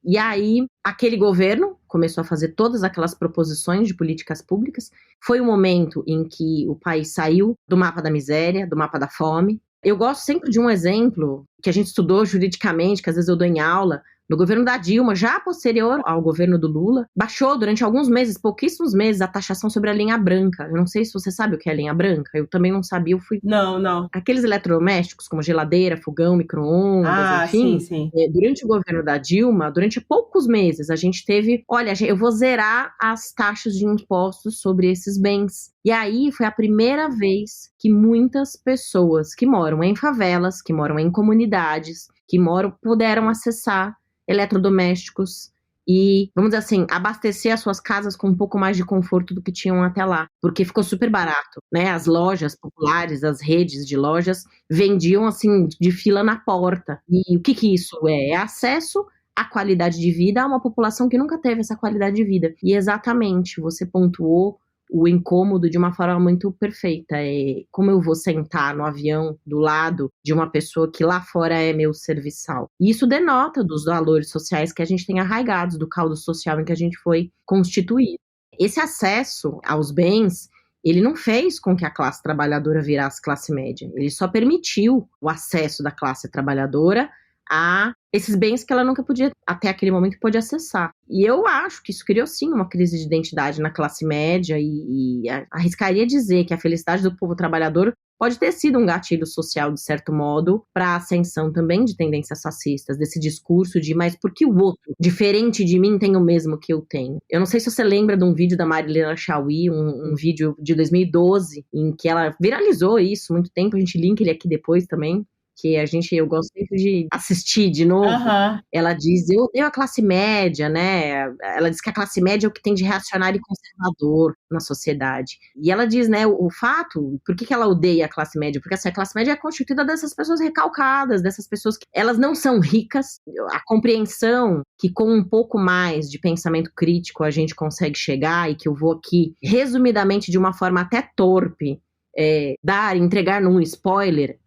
E aí, aquele governo começou a fazer todas aquelas proposições de políticas públicas. Foi o momento em que o país saiu do mapa da miséria, do mapa da fome. Eu gosto sempre de um exemplo que a gente estudou juridicamente, que às vezes eu dou em aula. No governo da Dilma, já posterior ao governo do Lula, baixou durante alguns meses, pouquíssimos meses, a taxação sobre a linha branca. Eu não sei se você sabe o que é a linha branca, eu também não sabia, eu fui... Não. Aqueles eletrodomésticos, como geladeira, fogão, micro-ondas, enfim. Sim. Durante o governo da Dilma, durante poucos meses, a gente teve... Olha, eu vou zerar as taxas de impostos sobre esses bens. E aí foi a primeira vez que muitas pessoas que moram em favelas, que moram em comunidades, que moram puderam acessar eletrodomésticos e, vamos dizer assim, abastecer as suas casas com um pouco mais de conforto do que tinham até lá, porque ficou super barato, né? As lojas populares, as redes de lojas vendiam, assim, de fila na porta. E o que isso é? É acesso à qualidade de vida a uma população que nunca teve essa qualidade de vida. E exatamente, você pontuou o incômodo de uma forma muito perfeita. É como eu vou sentar no avião do lado de uma pessoa que lá fora é meu serviçal. E isso denota dos valores sociais que a gente tem arraigados, do caldo social em que a gente foi constituído. Esse acesso aos bens, ele não fez com que a classe trabalhadora virasse classe média. Ele só permitiu o acesso da classe trabalhadora a esses bens que ela nunca podia, até aquele momento, podia acessar. E eu acho que isso criou, sim, uma crise de identidade na classe média e arriscaria dizer que a felicidade do povo trabalhador pode ter sido um gatilho social, de certo modo, para a ascensão também de tendências fascistas, desse discurso de, mas por que o outro, diferente de mim, tem o mesmo que eu tenho? Eu não sei se você lembra de um vídeo da Marilena Chaui, um vídeo de 2012, em que ela viralizou isso muito tempo, a gente linka ele aqui depois também, que eu gosto sempre de assistir de novo. Ela diz, eu odeio a classe média, né? Ela diz que a classe média é o que tem de reacionário e conservador na sociedade. E ela diz, né, o fato, por que ela odeia a classe média? Porque assim, a classe média é constituída dessas pessoas recalcadas, dessas pessoas que elas não são ricas. A compreensão que com um pouco mais de pensamento crítico a gente consegue chegar, e que eu vou aqui, resumidamente, de uma forma até torpe, entregar num spoiler,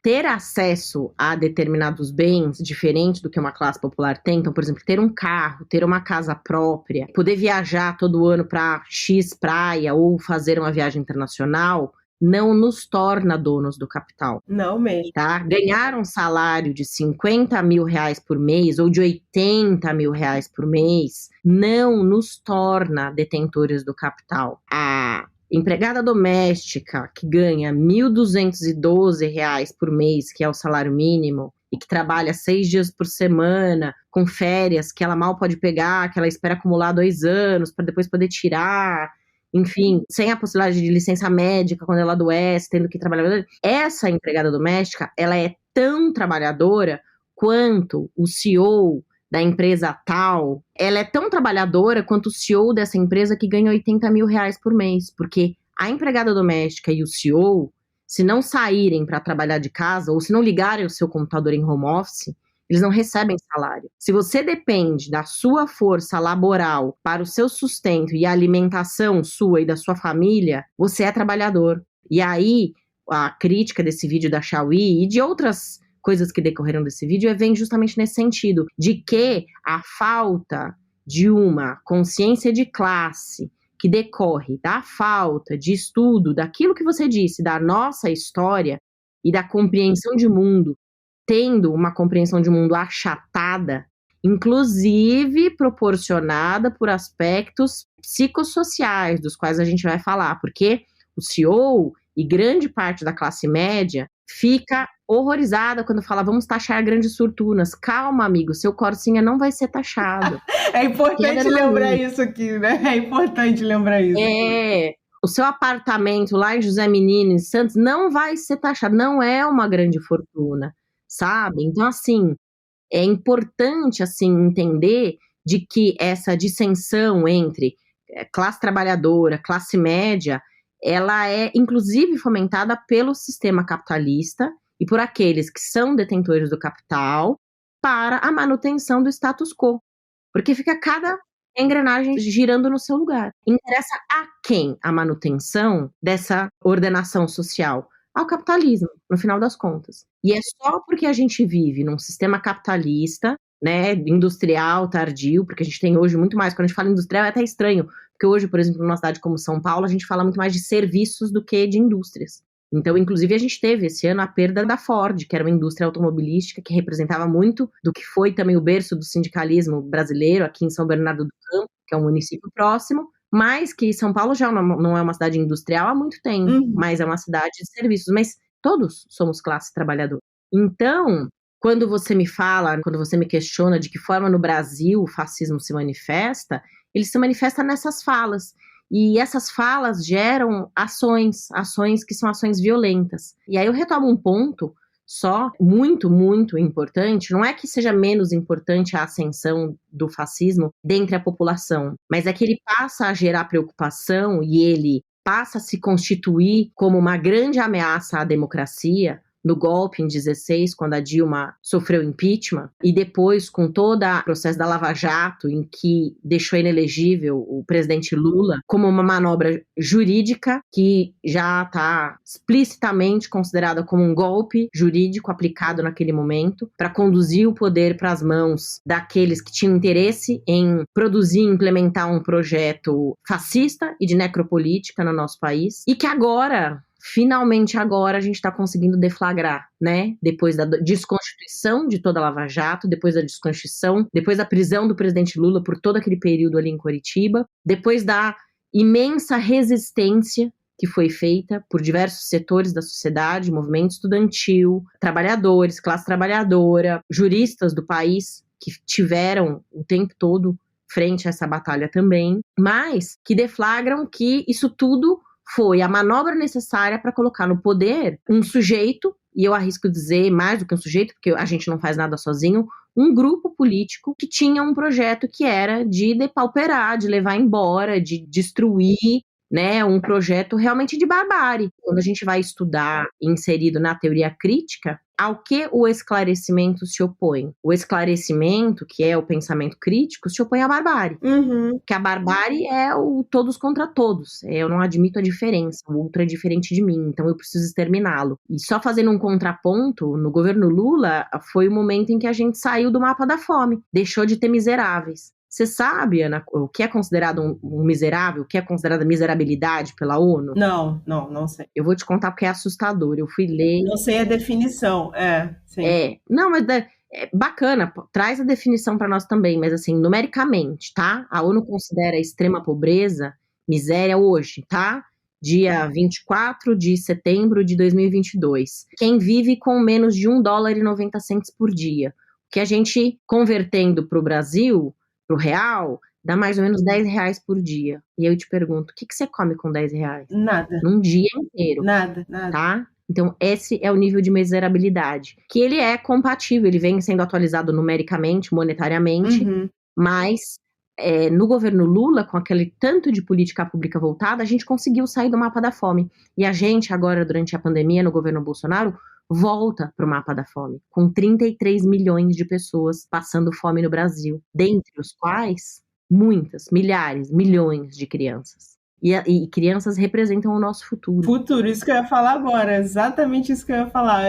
ter acesso a determinados bens diferentes do que uma classe popular tem. Então, por exemplo, ter um carro, ter uma casa própria, poder viajar todo ano para X praia ou fazer uma viagem internacional, não nos torna donos do capital. Não mesmo. Tá? Ganhar um salário de 50 mil reais por mês ou de 80 mil reais por mês não nos torna detentores do capital. A empregada doméstica que ganha R$ 1.212 por mês, que é o salário mínimo, e que trabalha 6 dias por semana, com férias que ela mal pode pegar, que ela espera acumular 2 anos para depois poder tirar, enfim, sem a possibilidade de licença médica quando ela adoece, tendo que trabalhar. Essa empregada doméstica, ela é tão trabalhadora quanto o CEO da empresa tal, ela é tão trabalhadora quanto o CEO dessa empresa que ganha 80 mil reais por mês, porque a empregada doméstica e o CEO, se não saírem para trabalhar de casa, ou se não ligarem o seu computador em home office, eles não recebem salário. Se você depende da sua força laboral para o seu sustento e a alimentação sua e da sua família, você é trabalhador. E aí, a crítica desse vídeo da Chaui e de outras coisas que decorreram desse vídeo vem justamente nesse sentido, de que a falta de uma consciência de classe que decorre da falta de estudo daquilo que você disse, da nossa história e da compreensão de mundo, tendo uma compreensão de mundo achatada, inclusive proporcionada por aspectos psicossociais, dos quais a gente vai falar, porque o CEO e grande parte da classe média fica horrorizada quando fala, vamos taxar grandes fortunas. Calma, amigo, seu Corsinha não vai ser taxado. É importante lembrar isso aqui, né? É importante lembrar isso. O seu apartamento lá em José Menino, em Santos, não vai ser taxado, não é uma grande fortuna, sabe? Então, assim, é importante, assim, entender de que essa dissensão entre classe trabalhadora, classe média, ela é, inclusive, fomentada pelo sistema capitalista e por aqueles que são detentores do capital para a manutenção do status quo. Porque fica cada engrenagem girando no seu lugar. Interessa a quem a manutenção dessa ordenação social? Ao capitalismo, no final das contas. E é só porque a gente vive num sistema capitalista, né, industrial, tardio, porque a gente tem hoje muito mais, quando a gente fala industrial é até estranho, porque hoje, por exemplo, numa cidade como São Paulo, a gente fala muito mais de serviços do que de indústrias. Então, inclusive, a gente teve esse ano a perda da Ford, que era uma indústria automobilística que representava muito do que foi também o berço do sindicalismo brasileiro aqui em São Bernardo do Campo, que é um município próximo, mas que São Paulo já não é uma cidade industrial há muito tempo, mas é uma cidade de serviços. Mas todos somos classe trabalhadora. Então, quando você me fala, quando você me questiona de que forma no Brasil o fascismo se manifesta, ele se manifesta nessas falas. E essas falas geram ações que são ações violentas. E aí eu retomo um ponto só muito, muito importante, não é que seja menos importante a ascensão do fascismo dentre a população, mas é que ele passa a gerar preocupação e ele passa a se constituir como uma grande ameaça à democracia, no golpe em 16, quando a Dilma sofreu impeachment, e depois com todo o processo da Lava Jato, em que deixou inelegível o presidente Lula, como uma manobra jurídica que já está explicitamente considerada como um golpe jurídico aplicado naquele momento, para conduzir o poder para as mãos daqueles que tinham interesse em produzir e implementar um projeto fascista e de necropolítica no nosso país, e que agora... Finalmente agora a gente está conseguindo deflagrar, né? Depois da desconstituição de toda a Lava Jato, depois da desconstituição, depois da prisão do presidente Lula por todo aquele período ali em Curitiba, depois da imensa resistência que foi feita por diversos setores da sociedade, movimento estudantil, trabalhadores, classe trabalhadora, juristas do país que tiveram o tempo todo frente a essa batalha também, mas que deflagram que isso tudo foi a manobra necessária para colocar no poder um sujeito, e eu arrisco dizer mais do que um sujeito, porque a gente não faz nada sozinho, um grupo político que tinha um projeto que era de depauperar, de levar embora, de destruir, né, um projeto realmente de barbárie. Quando a gente vai estudar, inserido na teoria crítica, ao que o esclarecimento se opõe? O esclarecimento, que é o pensamento crítico, se opõe à barbárie. Que a barbárie é o todos contra todos. Eu não admito a diferença. O outro é diferente de mim, então eu preciso exterminá-lo. E só fazendo um contraponto, no governo Lula, foi o momento em que a gente saiu do mapa da fome. Deixou de ter miseráveis. Você sabe, Ana, o que é considerado um miserável? O que é considerada miserabilidade pela ONU? Não sei. Eu vou te contar porque é assustador. Eu fui ler... Não sei a definição, sim. Não, mas é bacana, traz a definição para nós também, mas assim, numericamente, tá? A ONU considera a extrema pobreza miséria hoje, tá? Dia 24 de setembro de 2022. Quem vive com menos de $1,90 por dia. O que a gente, convertendo para o Brasil... pro real, dá mais ou menos R$10 por dia. E eu te pergunto, o que você come com R$10? Nada. Num dia inteiro. Nada. Tá? Então, esse é o nível de miserabilidade. Que ele é compatível, ele vem sendo atualizado numericamente, monetariamente, mas no governo Lula, com aquele tanto de política pública voltada, a gente conseguiu sair do mapa da fome. E a gente, agora, durante a pandemia, no governo Bolsonaro, volta para o mapa da fome, com 33 milhões de pessoas passando fome no Brasil, dentre os quais muitas, milhares, milhões de crianças. E crianças representam o nosso futuro. Futuro, isso que eu ia falar agora, exatamente isso que eu ia falar.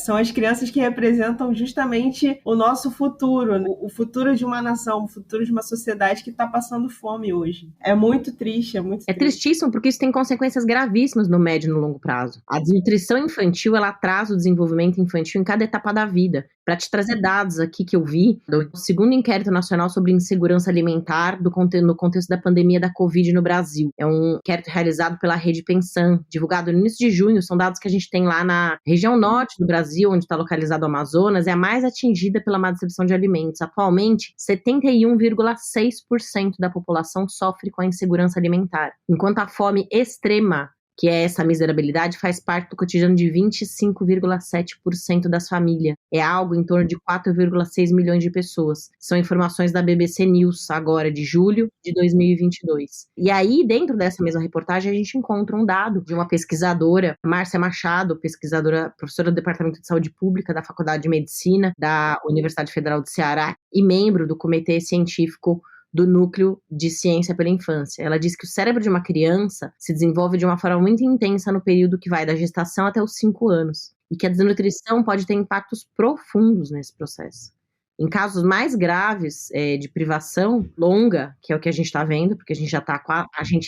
São as crianças que representam justamente o nosso futuro, o futuro de uma nação, o futuro de uma sociedade que está passando fome hoje. É muito triste, é muito triste. É tristíssimo, porque isso tem consequências gravíssimas no médio e no longo prazo. A desnutrição infantil, ela atrasa o desenvolvimento infantil em cada etapa da vida. Para te trazer dados aqui que eu vi, do segundo inquérito nacional sobre insegurança alimentar no contexto da pandemia da Covid no Brasil. É um inquérito realizado pela Rede Pensan, divulgado no início de junho. São dados que a gente tem lá na região norte do Brasil, onde está localizado o Amazonas, é a mais atingida pela má distribuição de alimentos. Atualmente, 71,6% da população sofre com a insegurança alimentar, enquanto a fome extrema, que é essa miserabilidade, faz parte do cotidiano de 25,7% das famílias. É algo em torno de 4,6 milhões de pessoas. São informações da BBC News, agora, de julho de 2022. E aí, dentro dessa mesma reportagem, a gente encontra um dado de uma pesquisadora, Márcia Machado, pesquisadora, professora do Departamento de Saúde Pública da Faculdade de Medicina da Universidade Federal do Ceará e membro do Comitê Científico do Núcleo de Ciência pela Infância. Ela diz que o cérebro de uma criança se desenvolve de uma forma muito intensa no período que vai da gestação até os 5 anos, e que a desnutrição pode ter impactos profundos nesse processo. Em casos mais graves de privação longa, que é o que a gente está vendo, porque a gente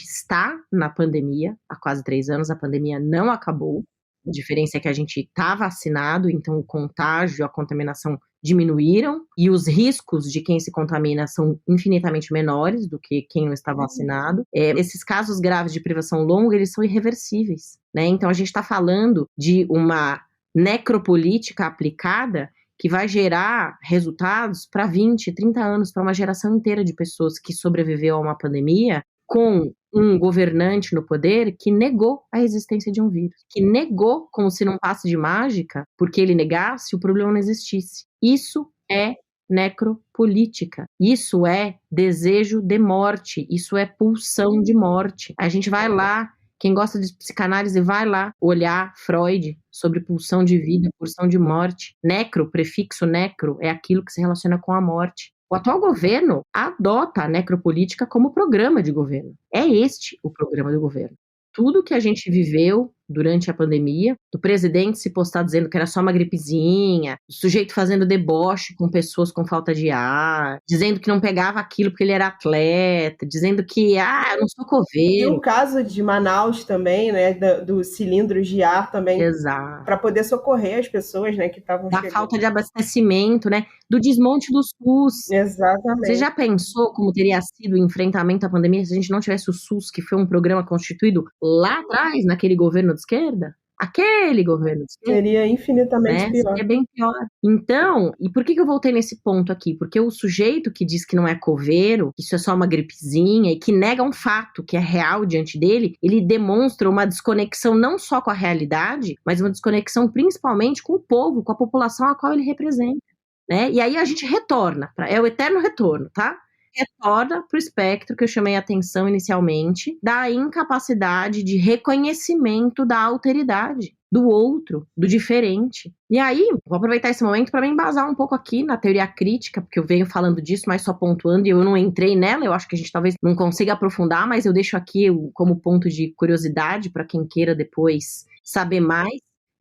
está na pandemia há quase 3 anos, a pandemia não acabou. A diferença é que a gente está vacinado, então o contágio, a contaminação diminuíram, e os riscos de quem se contamina são infinitamente menores do que quem não está vacinado. Esses casos graves de privação longa, eles são irreversíveis, né? Então a gente está falando de uma necropolítica aplicada que vai gerar resultados para 20, 30 anos, para uma geração inteira de pessoas que sobreviveu a uma pandemia com um governante no poder que negou a existência de um vírus, que negou como se num passe de mágica, porque ele negasse, o problema não existisse. Isso é necropolítica. Isso é desejo de morte. Isso é pulsão de morte. A gente vai lá, quem gosta de psicanálise vai lá olhar Freud sobre pulsão de vida, pulsão de morte. Necro, prefixo necro, é aquilo que se relaciona com a morte. O atual governo adota a necropolítica como programa de governo. É este o programa do governo. Tudo que a gente viveu durante a pandemia, do presidente se postar dizendo que era só uma gripezinha, o sujeito fazendo deboche com pessoas com falta de ar, dizendo que não pegava aquilo porque ele era atleta, dizendo que, eu não sou E coveiro. o caso de Manaus também, né, dos cilindros de ar também, Exato. para poder socorrer as pessoas, né, que estavam Da chegando. falta de abastecimento, né, do desmonte do SUS. Você Exatamente. já pensou como teria sido o enfrentamento à pandemia se a gente não tivesse o SUS, que foi um programa constituído lá atrás, naquele governo de esquerda? Aquele governo de esquerda. Seria infinitamente pior. Seria bem pior. Então, e por que eu voltei nesse ponto aqui? Porque o sujeito que diz que não é coveiro, que isso é só uma gripezinha, e que nega um fato que é real diante dele, ele demonstra uma desconexão não só com a realidade, mas uma desconexão principalmente com o povo, com a população a qual ele representa. Né? E aí a gente retorna, é o eterno retorno, tá? Retorna para o espectro que eu chamei a atenção inicialmente, da incapacidade de reconhecimento da alteridade, do outro, do diferente. E aí, vou aproveitar esse momento para me embasar um pouco aqui na teoria crítica, porque eu venho falando disso, mas só pontuando, e eu não entrei nela, eu acho que a gente talvez não consiga aprofundar, mas eu deixo aqui como ponto de curiosidade para quem queira depois saber mais.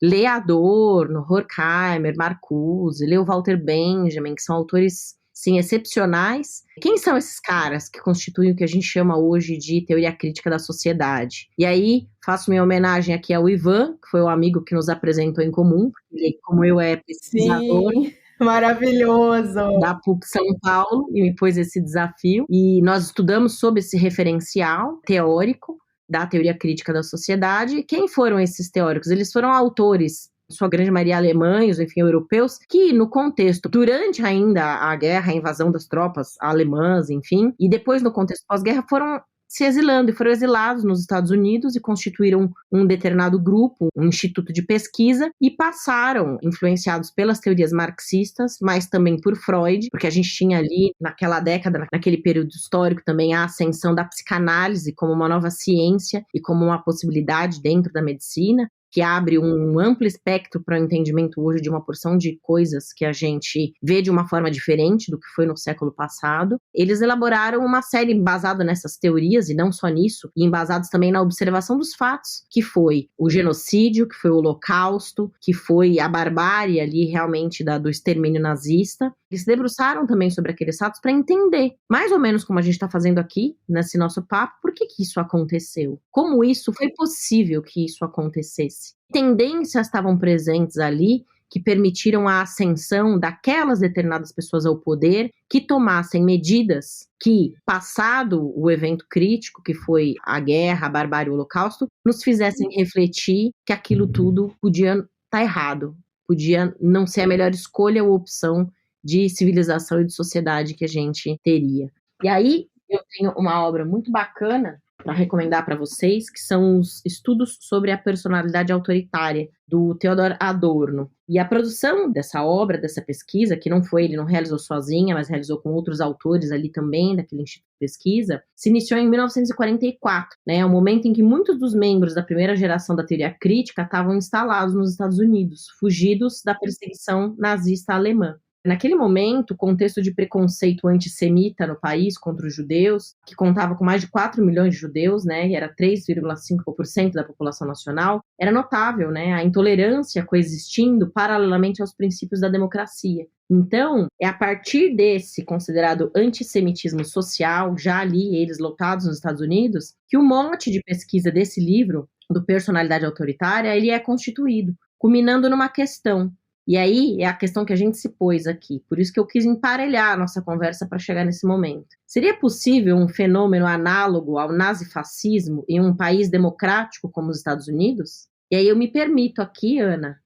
Lê Adorno, Horkheimer, Marcuse, lê o Walter Benjamin, que são autores, sim, excepcionais. Quem são esses caras que constituem o que a gente chama hoje de teoria crítica da sociedade? E aí, faço minha homenagem aqui ao Ivan, que foi o amigo que nos apresentou em comum, porque como eu é pesquisador. Sim, maravilhoso! Da PUC São Paulo, e me pôs esse desafio. E nós estudamos sobre esse referencial teórico da teoria crítica da sociedade. Quem foram esses teóricos? Eles foram autores, em sua grande maioria alemães, enfim, europeus, que no contexto, durante ainda a guerra, a invasão das tropas alemãs, enfim, e depois no contexto pós-guerra, foram se exilando e foram exilados nos Estados Unidos e constituíram um determinado grupo, um instituto de pesquisa, e passaram, influenciados pelas teorias marxistas, mas também por Freud, porque a gente tinha ali, naquela década, naquele período histórico, também a ascensão da psicanálise como uma nova ciência e como uma possibilidade dentro da medicina, que abre um amplo espectro para o entendimento hoje de uma porção de coisas que a gente vê de uma forma diferente do que foi no século passado. Eles elaboraram uma série embasada nessas teorias, e não só nisso, e embasados também na observação dos fatos, que foi o genocídio, que foi o holocausto, que foi a barbárie ali realmente do extermínio nazista. Eles se debruçaram também sobre aqueles fatos para entender, mais ou menos como a gente está fazendo aqui, nesse nosso papo, por que isso aconteceu? Como isso foi possível que isso acontecesse? Tendências estavam presentes ali que permitiram a ascensão daquelas determinadas pessoas ao poder que tomassem medidas que, passado o evento crítico, que foi a guerra, a barbárie, o holocausto, nos fizessem refletir que aquilo tudo podia estar errado, podia não ser a melhor escolha ou opção de civilização e de sociedade que a gente teria. E aí eu tenho uma obra muito bacana para recomendar para vocês, que são os estudos sobre a personalidade autoritária do Theodor Adorno. E a produção dessa obra, dessa pesquisa, que ele não realizou sozinha, mas realizou com outros autores ali também, daquele instituto de pesquisa, se iniciou em 1944, né, o momento em que muitos dos membros da primeira geração da teoria crítica estavam instalados nos Estados Unidos, fugidos da perseguição nazista alemã. Naquele momento, o contexto de preconceito antissemita no país contra os judeus, que contava com mais de 4 milhões de judeus, né, e era 3,5% da população nacional, era notável, né, a intolerância coexistindo paralelamente aos princípios da democracia. Então, é a partir desse considerado antissemitismo social, já ali eles lotados nos Estados Unidos, que o mote de pesquisa desse livro, do Personalidade Autoritária, ele é constituído, culminando numa questão. E aí é a questão que a gente se pôs aqui. Por isso que eu quis emparelhar a nossa conversa para chegar nesse momento. Seria possível um fenômeno análogo ao nazifascismo em um país democrático como os Estados Unidos? E aí eu me permito aqui, Ana,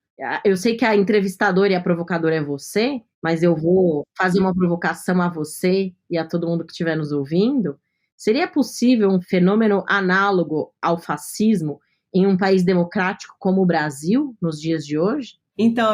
eu sei que a entrevistadora e a provocadora é você, mas eu vou fazer uma provocação a você e a todo mundo que estiver nos ouvindo. Seria possível um fenômeno análogo ao fascismo em um país democrático como o Brasil, nos dias de hoje? Então,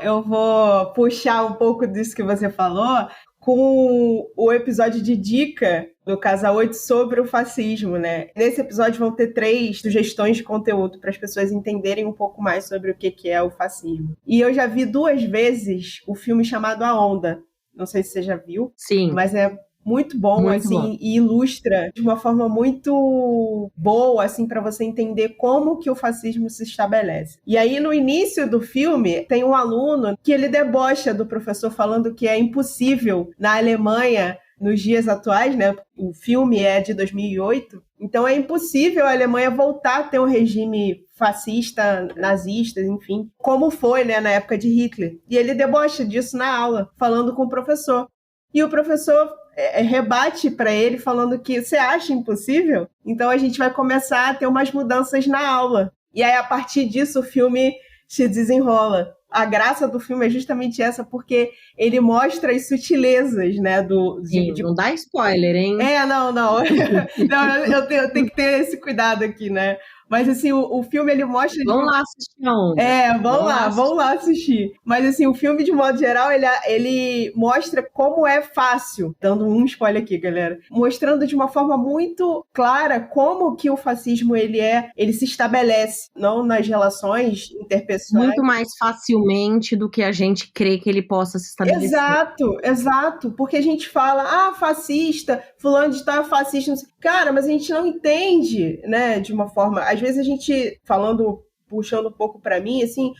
eu vou puxar um pouco disso que você falou com o episódio de dica do Casa 8 sobre o fascismo, né? Nesse episódio vão ter 3 sugestões de conteúdo para as pessoas entenderem um pouco mais sobre o que é o fascismo. E eu já vi 2 vezes o filme chamado A Onda. Não sei se você já viu. Sim. Mas é muito bom, Muito assim, bom. e ilustra de uma forma muito boa, assim, para você entender como que o fascismo se estabelece. E aí, no início do filme, tem um aluno que ele debocha do professor falando que é impossível na Alemanha, nos dias atuais, né? O filme é de 2008, então é impossível a Alemanha voltar a ter um regime fascista, nazista, enfim, como foi, né, na época de Hitler. E ele debocha disso na aula, falando com o professor. E o professor rebate para ele falando que você acha impossível? Então a gente vai começar a ter umas mudanças na aula. E aí, a partir disso, o filme se desenrola. A graça do filme é justamente essa, porque ele mostra as sutilezas, né? Sim, não dá spoiler, hein? Não. Não, eu tenho que ter esse cuidado aqui, né? Mas, assim, o filme, ele mostra... Vamos lá assistir a Onda. Vamos lá assistir. Mas, assim, o filme, de modo geral, ele mostra como é fácil, dando um spoiler aqui, galera, mostrando de uma forma muito clara como que o fascismo, ele se estabelece, não nas relações interpessoais. Muito mais facilmente do que a gente crê que ele possa se estabelecer. Exato. Porque a gente fala, fascista, fulano de tal é fascista. Cara, mas a gente não entende, né, de uma forma... Às vezes a gente, puxando um pouco para mim, assim,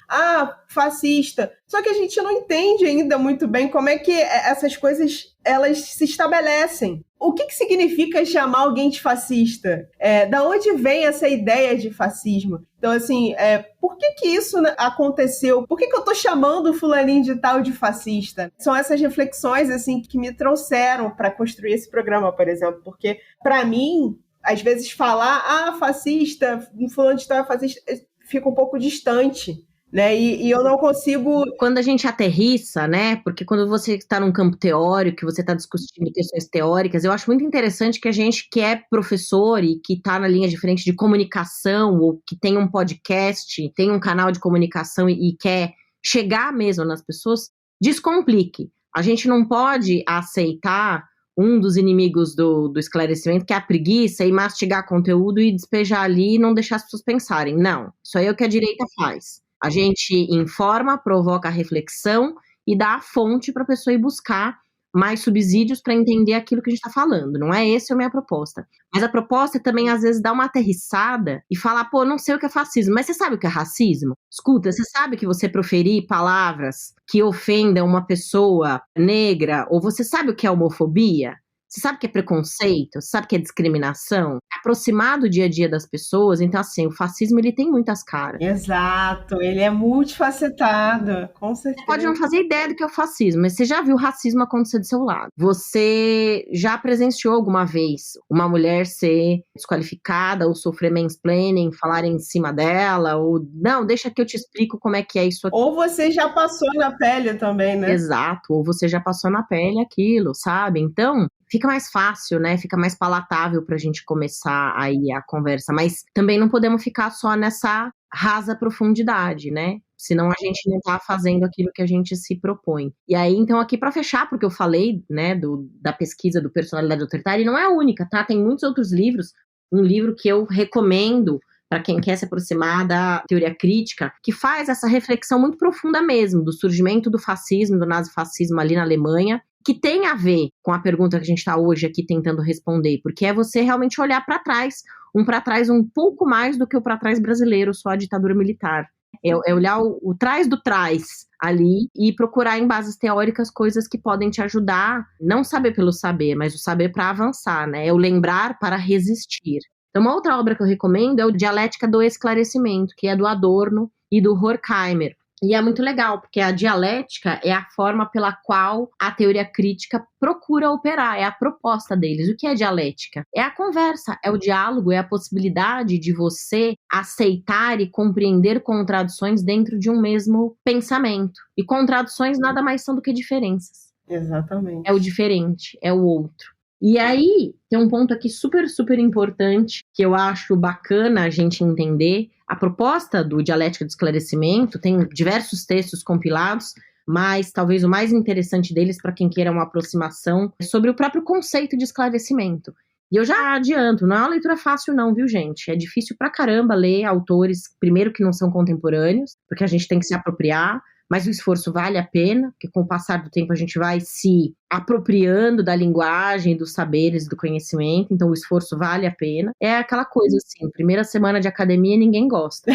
fascista. Só que a gente não entende ainda muito bem como é que essas coisas, elas se estabelecem. O que significa chamar alguém de fascista? Da onde vem essa ideia de fascismo? Então, assim, por que isso aconteceu? Por que eu tô chamando o fulaninho de tal de fascista? São essas reflexões, assim, que me trouxeram para construir esse programa, por exemplo. Porque, para mim, às vezes falar, fascista, fulano de tal é fascista, fica um pouco distante, né? E eu não consigo... Quando a gente aterrissa, né? Porque quando você está num campo teórico, que você está discutindo questões teóricas, eu acho muito interessante que a gente que é professor e que está na linha de frente de comunicação, ou que tem um podcast, tem um canal de comunicação e quer chegar mesmo nas pessoas, descomplique. A gente não pode aceitar um dos inimigos do esclarecimento, que é a preguiça, e mastigar conteúdo e despejar ali e não deixar as pessoas pensarem. Não, isso aí é o que a direita faz. A gente informa, provoca a reflexão e dá a fonte para a pessoa ir buscar mais subsídios para entender aquilo que a gente está falando. Não é essa a minha proposta. Mas a proposta é também, às vezes, dar uma aterrissada e falar, não sei o que é fascismo, mas você sabe o que é racismo? Escuta, você sabe que você proferir palavras que ofendam uma pessoa negra, ou você sabe o que é homofobia? Você sabe o que é preconceito? Você sabe o que é discriminação? É aproximar do dia a dia das pessoas. Então, assim, o fascismo, ele tem muitas caras. Exato, ele é multifacetado, com certeza. Você pode não fazer ideia do que é o fascismo, mas você já viu o racismo acontecer do seu lado. Você já presenciou alguma vez uma mulher ser desqualificada ou sofrer mansplaining, falar em cima dela, ou não, deixa que eu te explico como é que é isso aqui. Ou você já passou na pele também, né? Exato, ou você já passou na pele aquilo, sabe? Então, fica mais fácil, né? Fica mais palatável pra gente começar aí a conversa. Mas também não podemos ficar só nessa rasa profundidade, né? Senão a gente não tá fazendo aquilo que a gente se propõe. E aí, então, aqui pra fechar, porque eu falei, né, da pesquisa do Personalidade Autoritária, e não é a única, tá? Tem muitos outros livros. Um livro que eu recomendo para quem quer se aproximar da teoria crítica, que faz essa reflexão muito profunda mesmo, do surgimento do fascismo, do nazifascismo ali na Alemanha, que tem a ver com a pergunta que a gente está hoje aqui tentando responder, porque é você realmente olhar para trás um pouco mais do que o para trás brasileiro, só a ditadura militar. É olhar o trás do trás ali e procurar em bases teóricas coisas que podem te ajudar, não saber pelo saber, mas o saber para avançar, né? É o lembrar para resistir. Então, uma outra obra que eu recomendo é o Dialética do Esclarecimento, que é do Adorno e do Horkheimer. E é muito legal, porque a dialética é a forma pela qual a teoria crítica procura operar, é a proposta deles. O que é dialética? É a conversa, é o diálogo, é a possibilidade de você aceitar e compreender contradições dentro de um mesmo pensamento. E contradições nada mais são do que diferenças. Exatamente. É o diferente, é o outro. E aí, tem um ponto aqui super, super importante que eu acho bacana a gente entender. A proposta do Dialética do Esclarecimento tem diversos textos compilados, mas talvez o mais interessante deles, para quem queira uma aproximação, é sobre o próprio conceito de esclarecimento. E eu já adianto, não é uma leitura fácil não, viu, gente? É difícil pra caramba ler autores, primeiro que não são contemporâneos, porque a gente tem que se apropriar, mas o esforço vale a pena, porque com o passar do tempo a gente vai se apropriando da linguagem, dos saberes, do conhecimento, então o esforço vale a pena. É aquela coisa assim, primeira semana de academia ninguém gosta.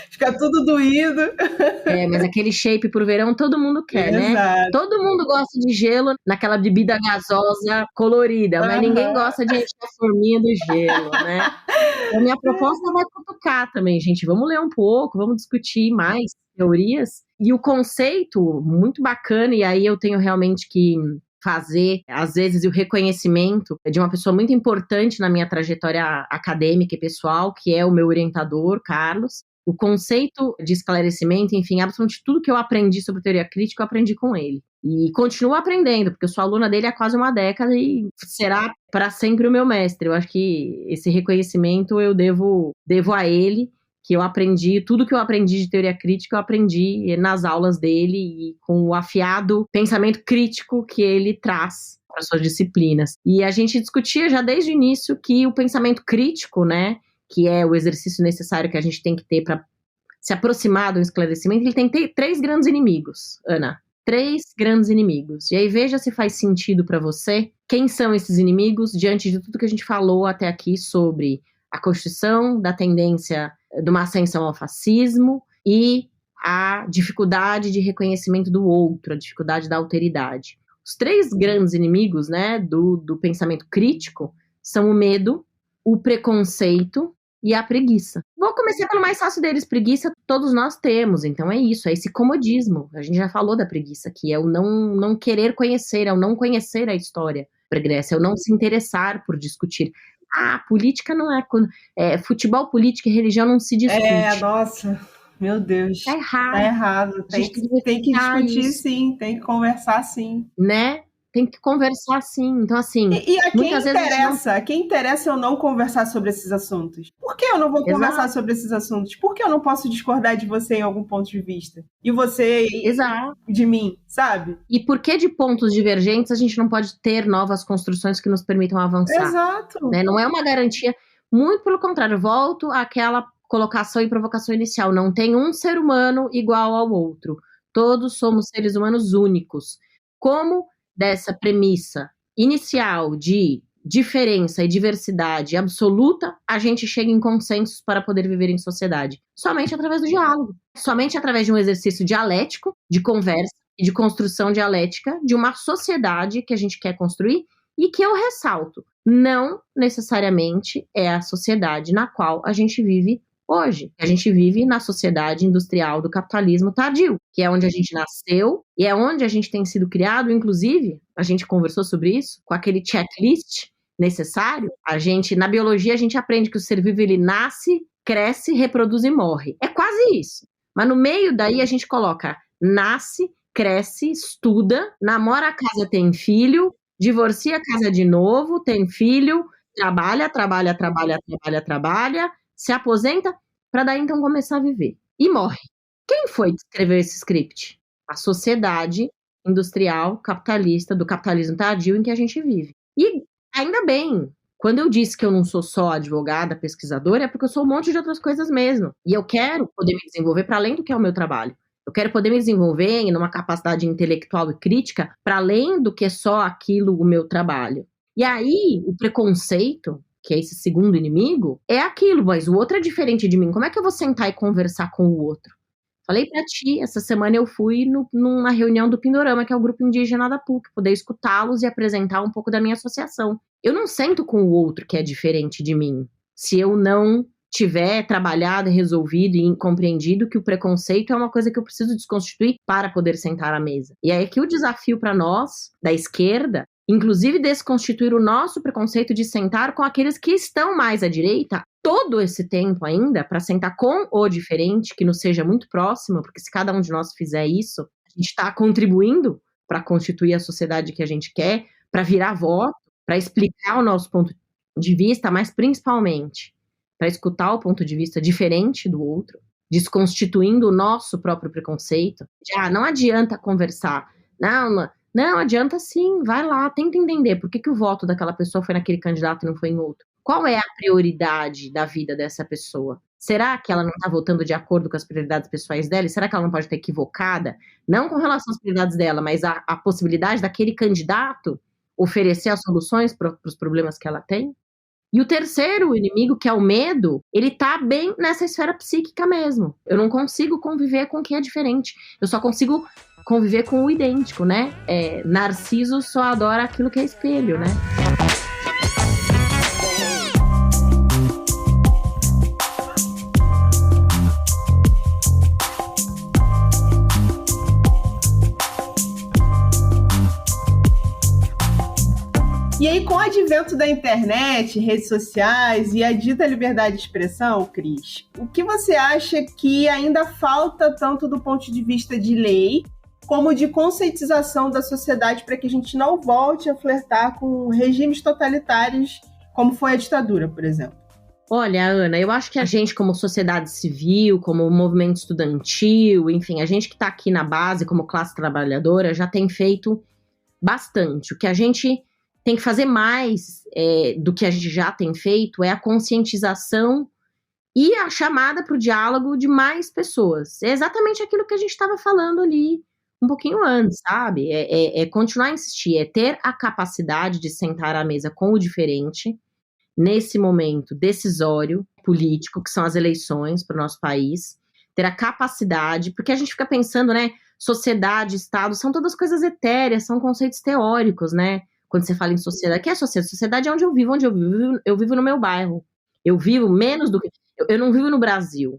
Fica tudo doído. Mas aquele shape pro verão todo mundo quer, né? Todo mundo gosta de gelo naquela bebida gasosa colorida, mas ninguém gosta de encher a forminha do gelo, né? A minha proposta vai cutucar também, gente. Vamos ler um pouco, vamos discutir mais teorias. E o conceito, muito bacana, e aí eu tenho realmente que fazer, às vezes, o reconhecimento de uma pessoa muito importante na minha trajetória acadêmica e pessoal, que é o meu orientador, Carlos. O conceito de esclarecimento, enfim, absolutamente tudo que eu aprendi sobre teoria crítica, eu aprendi com ele. E continuo aprendendo, porque eu sou aluna dele há quase uma década e será para sempre o meu mestre. Eu acho que esse reconhecimento eu devo a ele, que eu aprendi, tudo que eu aprendi de teoria crítica, eu aprendi nas aulas dele e com o afiado pensamento crítico que ele traz para suas disciplinas. E a gente discutia já desde o início que o pensamento crítico, né, que é o exercício necessário que a gente tem que ter para se aproximar do esclarecimento, ele tem que ter 3 grandes inimigos, Ana. 3 grandes inimigos. E aí veja se faz sentido para você quem são esses inimigos diante de tudo que a gente falou até aqui sobre a constituição da tendência de uma ascensão ao fascismo e a dificuldade de reconhecimento do outro, a dificuldade da alteridade. Os 3 grandes inimigos, né, do pensamento crítico são o medo, o preconceito e a preguiça. Vou começar pelo mais fácil deles. Preguiça todos nós temos, então é isso, é esse comodismo. A gente já falou da preguiça, que é o não querer conhecer, é o não conhecer a história pregressa, é o não se interessar por discutir. Política não é... futebol, política e religião não se discute. Nossa, meu Deus. Tá errado. Tá errado. Tem que discutir isso. Sim, tem que conversar sim. Né? Tem que conversar sim. Então, assim... E a quem interessa? A quem interessa eu não conversar sobre esses assuntos? Por que eu não vou conversar sobre esses assuntos? Por que eu não posso discordar de você em algum ponto de vista? E você de mim, sabe? E por que de pontos divergentes a gente não pode ter novas construções que nos permitam avançar? Exato. Né? Não é uma garantia. Muito pelo contrário, volto àquela colocação e provocação inicial. Não tem um ser humano igual ao outro. Todos somos seres humanos únicos. Como dessa premissa inicial de diferença e diversidade absoluta, a gente chega em consensos para poder viver em sociedade? Somente através do diálogo. Somente através de um exercício dialético, de conversa e de construção dialética de uma sociedade que a gente quer construir e que eu ressalto, não necessariamente é a sociedade na qual a gente vive hoje. A gente vive na sociedade industrial do capitalismo tardio, que é onde a gente nasceu e é onde a gente tem sido criado. Inclusive, a gente conversou sobre isso, com aquele checklist necessário. Na biologia, a gente aprende que o ser vivo, ele nasce, cresce, reproduz e morre. É quase isso. Mas no meio daí, a gente coloca nasce, cresce, estuda, namora, casa, tem filho, divorcia, casa de novo, tem filho, trabalha, se aposenta, para daí então começar a viver. E morre. Quem foi que escreveu esse script? A sociedade industrial, capitalista, do capitalismo tardio em que a gente vive. E ainda bem, quando eu disse que eu não sou só advogada, pesquisadora, é porque eu sou um monte de outras coisas mesmo. E eu quero poder me desenvolver para além do que é o meu trabalho. Eu quero poder me desenvolver em uma capacidade intelectual e crítica para além do que é só aquilo o meu trabalho. E aí, o preconceito, que é esse segundo inimigo, é aquilo, mas o outro é diferente de mim. Como é que eu vou sentar e conversar com o outro? Falei pra ti, essa semana eu fui numa reunião do Pindorama, que é o grupo indígena da PUC, poder escutá-los e apresentar um pouco da minha associação. Eu não sento com o outro que é diferente de mim, se eu não tiver trabalhado, resolvido e compreendido que o preconceito é uma coisa que eu preciso desconstituir para poder sentar à mesa. E aí que o desafio para nós, da esquerda, inclusive desconstituir o nosso preconceito de sentar com aqueles que estão mais à direita, todo esse tempo ainda, para sentar com o diferente, que nos seja muito próximo, porque se cada um de nós fizer isso, a gente está contribuindo para constituir a sociedade que a gente quer, para virar voto, para explicar o nosso ponto de vista, mas principalmente para escutar o ponto de vista diferente do outro, desconstituindo o nosso próprio preconceito. Não adianta conversar. Não, adianta sim, vai lá, tenta entender por que o voto daquela pessoa foi naquele candidato e não foi em outro. Qual é a prioridade da vida dessa pessoa? Será que ela não está votando de acordo com as prioridades pessoais dela? E será que ela não pode estar equivocada? Não com relação às prioridades dela, mas a possibilidade daquele candidato oferecer as soluções para os problemas que ela tem? E o terceiro inimigo, que é o medo, ele tá bem nessa esfera psíquica mesmo. Eu não consigo conviver com o que é diferente. Eu só consigo conviver com o idêntico, né? Narciso só adora aquilo que é espelho, né? E aí, com o advento da internet, redes sociais e a dita liberdade de expressão, Cris, o que você acha que ainda falta tanto do ponto de vista de lei, como de conscientização da sociedade para que a gente não volte a flertar com regimes totalitários, como foi a ditadura, por exemplo? Olha, Ana, eu acho que a gente, como sociedade civil, como movimento estudantil, enfim, a gente que está aqui na base, como classe trabalhadora, já tem feito bastante. O que a gente tem que fazer mais do que a gente já tem feito é a conscientização e a chamada para o diálogo de mais pessoas. É exatamente aquilo que a gente estava falando ali um pouquinho antes, sabe? É continuar a insistir, é ter a capacidade de sentar à mesa com o diferente nesse momento decisório político, que são as eleições para o nosso país, ter a capacidade, porque a gente fica pensando, né, sociedade, Estado, são todas coisas etéreas, são conceitos teóricos, né? Quando você fala em sociedade, que é sociedade? Sociedade é onde eu vivo, eu vivo no meu bairro. Eu vivo menos do que... Eu não vivo no Brasil,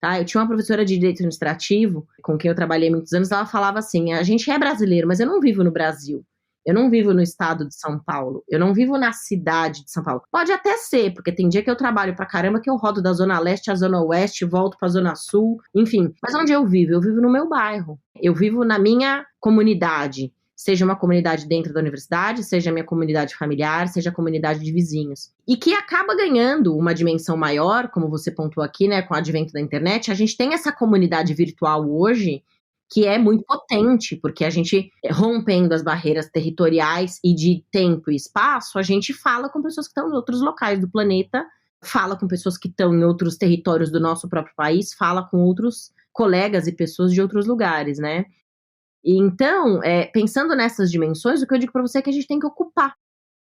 tá? Eu tinha uma professora de direito administrativo, com quem eu trabalhei muitos anos, ela falava assim, a gente é brasileiro, mas eu não vivo no Brasil. Eu não vivo no estado de São Paulo. Eu não vivo na cidade de São Paulo. Pode até ser, porque tem dia que eu trabalho pra caramba, que eu rodo da Zona Leste à Zona Oeste, volto pra Zona Sul, enfim. Mas onde eu vivo? Eu vivo no meu bairro. Eu vivo na minha comunidade. Seja uma comunidade dentro da universidade, seja a minha comunidade familiar, seja a comunidade de vizinhos. E que acaba ganhando uma dimensão maior, como você pontuou aqui, né, com o advento da internet. A gente tem essa comunidade virtual hoje, que é muito potente, porque a gente, rompendo as barreiras territoriais e de tempo e espaço, a gente fala com pessoas que estão em outros locais do planeta, fala com pessoas que estão em outros territórios do nosso próprio país, fala com outros colegas e pessoas de outros lugares, né? E então, pensando nessas dimensões, o que eu digo para você é que a gente tem que ocupar.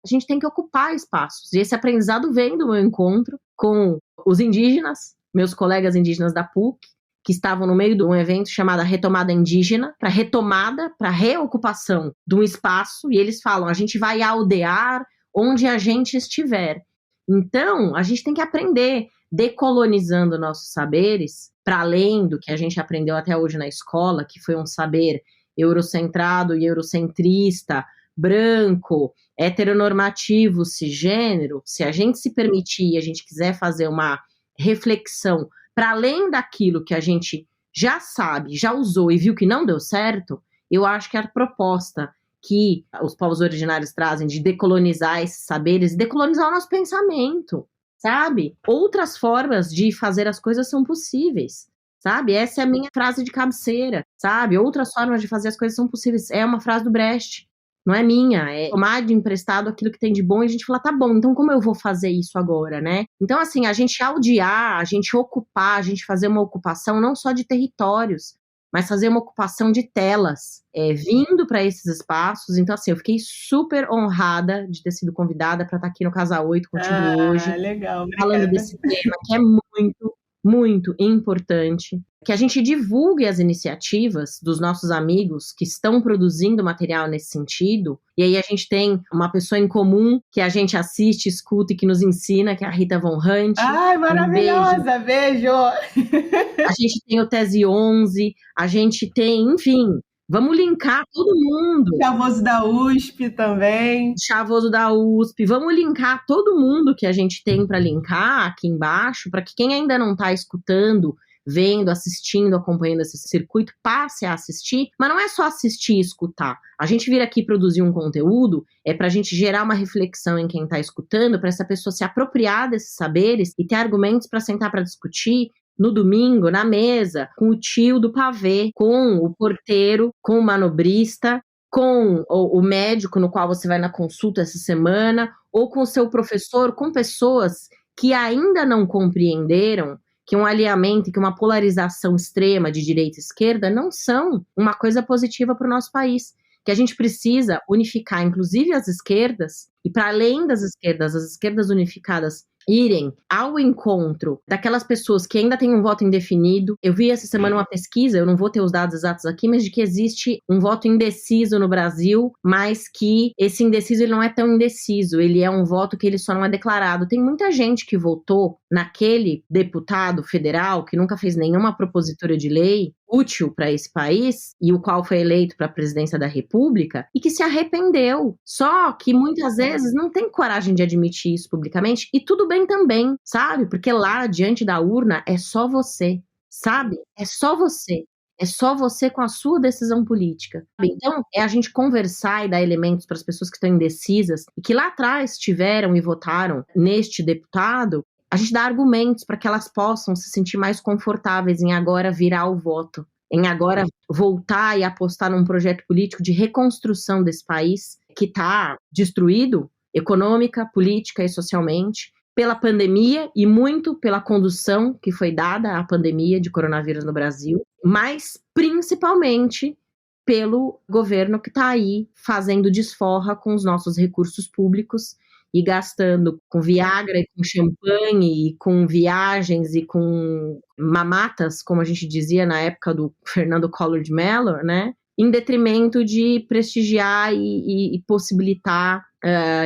A gente tem que ocupar espaços. E esse aprendizado vem do meu encontro com os indígenas, meus colegas indígenas da PUC, que estavam no meio de um evento chamado Retomada Indígena, para reocupação de um espaço, e eles falam, a gente vai aldear onde a gente estiver. Então, a gente tem que aprender, decolonizando nossos saberes, para além do que a gente aprendeu até hoje na escola, que foi um saber eurocentrado e eurocentrista, branco, heteronormativo, cisgênero. Se a gente se permitir e a gente quiser fazer uma reflexão para além daquilo que a gente já sabe, já usou e viu que não deu certo, eu acho que a proposta que os povos originários trazem de decolonizar esses saberes, decolonizar o nosso pensamento, sabe? Outras formas de fazer as coisas são possíveis, sabe? Essa é a minha frase de cabeceira, sabe? Outras formas de fazer as coisas são possíveis. É uma frase do Brecht, não é minha, é tomar de emprestado aquilo que tem de bom e a gente fala, tá bom, então como eu vou fazer isso agora, né? Então, assim, a gente aldear, a gente ocupar, a gente fazer uma ocupação não só de territórios, mas fazer uma ocupação de telas, vindo para esses espaços. Então, assim, eu fiquei super honrada de ter sido convidada para estar aqui no Casa 8 contigo hoje, legal, falando desse tema que é muito, muito importante, que a gente divulgue as iniciativas dos nossos amigos que estão produzindo material nesse sentido, e aí a gente tem uma pessoa em comum que a gente assiste, escuta e que nos ensina, que é a Rita Von Hunt. Ai, maravilhosa, beijo! A gente tem o Tese 11, a gente tem, enfim, vamos linkar todo mundo. Chavoso da USP também. Chavoso da USP. Vamos linkar todo mundo que a gente tem para linkar aqui embaixo, para que quem ainda não está escutando vendo, assistindo, acompanhando esse circuito, passe a assistir, mas não é só assistir e escutar. A gente vir aqui produzir um conteúdo é para a gente gerar uma reflexão em quem está escutando, para essa pessoa se apropriar desses saberes e ter argumentos para sentar para discutir no domingo, na mesa, com o tio do pavê, com o porteiro, com o manobrista, com o médico no qual você vai na consulta essa semana, ou com o seu professor, com pessoas que ainda não compreenderam que um alinhamento, que uma polarização extrema de direita e esquerda não são uma coisa positiva para o nosso país. Que a gente precisa unificar, inclusive as esquerdas, e para além das esquerdas, as esquerdas unificadas irem ao encontro daquelas pessoas que ainda têm um voto indefinido. Eu vi essa semana uma pesquisa, eu não vou ter os dados exatos aqui, mas de que existe um voto indeciso no Brasil, mas que esse indeciso ele não é tão indeciso, ele é um voto que ele só não é declarado. Tem muita gente que votou naquele deputado federal que nunca fez nenhuma propositura de lei útil para esse país e o qual foi eleito para a presidência da República e que se arrependeu. Só que muitas vezes não tem coragem de admitir isso publicamente e tudo bem também, sabe? Porque lá, diante da urna, é só você, sabe? É só você. É só você com a sua decisão política. Então, é a gente conversar e dar elementos para as pessoas que estão indecisas e que lá atrás tiveram e votaram neste deputado, a gente dá argumentos para que elas possam se sentir mais confortáveis em agora virar o voto, em agora voltar e apostar num projeto político de reconstrução desse país que está destruído econômica, política e socialmente pela pandemia e muito pela condução que foi dada à pandemia de coronavírus no Brasil, mas principalmente pelo governo que está aí fazendo desforra com os nossos recursos públicos e gastando com Viagra e com champanhe e com viagens e com mamatas, como a gente dizia na época do Fernando Collor de Mello, né? Em detrimento de prestigiar e possibilitar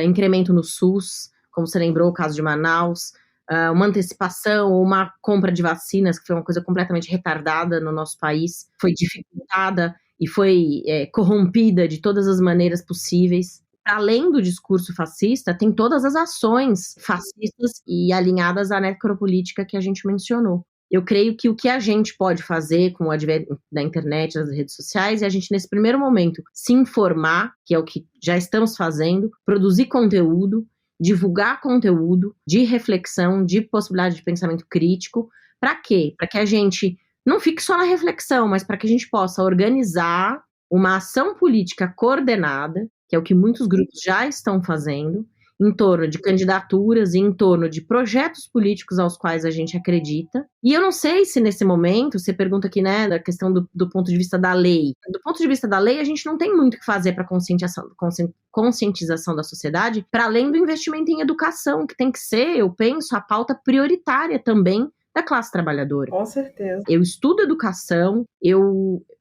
incremento no SUS, como você lembrou o caso de Manaus, uma antecipação ou uma compra de vacinas, que foi uma coisa completamente retardada no nosso país, foi dificultada e foi corrompida de todas as maneiras possíveis. Além do discurso fascista, tem todas as ações fascistas e alinhadas à necropolítica que a gente mencionou. Eu creio que o que a gente pode fazer com o advento da internet, das redes sociais, é a gente, nesse primeiro momento, se informar, que é o que já estamos fazendo, produzir conteúdo, divulgar conteúdo de reflexão, de possibilidade de pensamento crítico. Para quê? Para que a gente não fique só na reflexão, mas para que a gente possa organizar uma ação política coordenada, que é o que muitos grupos já estão fazendo, em torno de candidaturas e em torno de projetos políticos aos quais a gente acredita. E eu não sei se nesse momento, você pergunta aqui, né, da questão do ponto de vista da lei. Do ponto de vista da lei, a gente não tem muito o que fazer para conscientização da sociedade, para além do investimento em educação, que tem que ser, eu penso, a pauta prioritária também da classe trabalhadora. Com certeza. Eu estudo educação,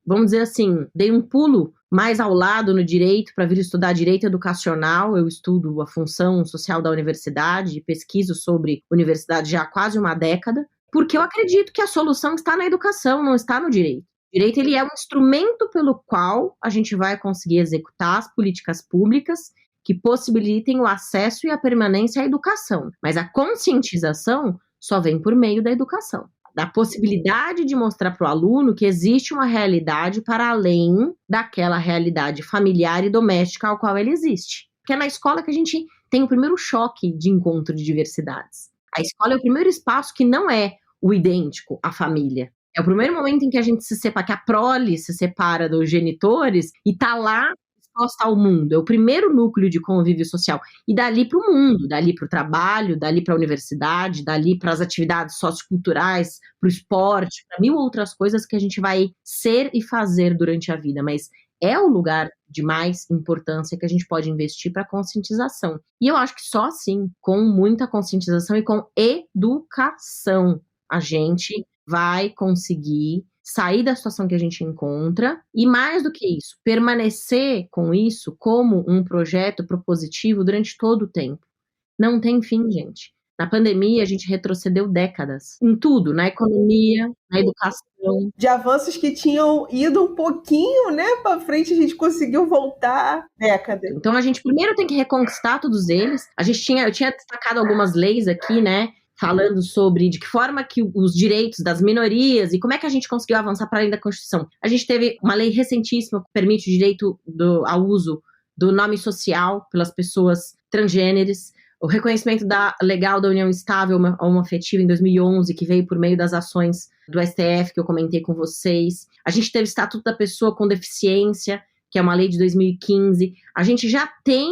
vamos dizer assim, dei um pulo mais ao lado no direito para vir estudar direito educacional. Eu estudo a função social da universidade, pesquiso sobre universidade já há quase uma década, porque eu acredito que a solução está na educação, não está no direito. O direito ele é um instrumento pelo qual a gente vai conseguir executar as políticas públicas que possibilitem o acesso e a permanência à educação. Mas a conscientização só vem por meio da educação. Da possibilidade de mostrar para o aluno que existe uma realidade para além daquela realidade familiar e doméstica ao qual ele existe. Porque é na escola que a gente tem o primeiro choque de encontro de diversidades. A escola é o primeiro espaço que não é o idêntico à família. É o primeiro momento em que a gente se separa, que a prole se separa dos genitores e está lá exposta ao mundo. É o primeiro núcleo de convívio social. E dali para o mundo, dali para o trabalho, dali para a universidade, dali para as atividades socioculturais, para o esporte, para mil outras coisas que a gente vai ser e fazer durante a vida. Mas é o lugar de mais importância que a gente pode investir para conscientização. E eu acho que só assim, com muita conscientização e com educação, a gente vai conseguir sair da situação que a gente encontra e, mais do que isso, permanecer com isso como um projeto propositivo durante todo o tempo. Não tem fim, gente. Na pandemia, a gente retrocedeu décadas em tudo, na economia, na educação. De avanços que tinham ido um pouquinho, né, para frente, a gente conseguiu voltar décadas. Então, a gente primeiro tem que reconquistar todos eles. Eu tinha destacado algumas leis aqui, né, falando sobre de que forma que os direitos das minorias e como é que a gente conseguiu avançar para além da Constituição. A gente teve uma lei recentíssima que permite o direito ao uso do nome social pelas pessoas transgêneres, o reconhecimento legal da união estável homoafetiva em 2011, que veio por meio das ações do STF, que eu comentei com vocês. A gente teve o Estatuto da Pessoa com Deficiência, que é uma lei de 2015. A gente já tem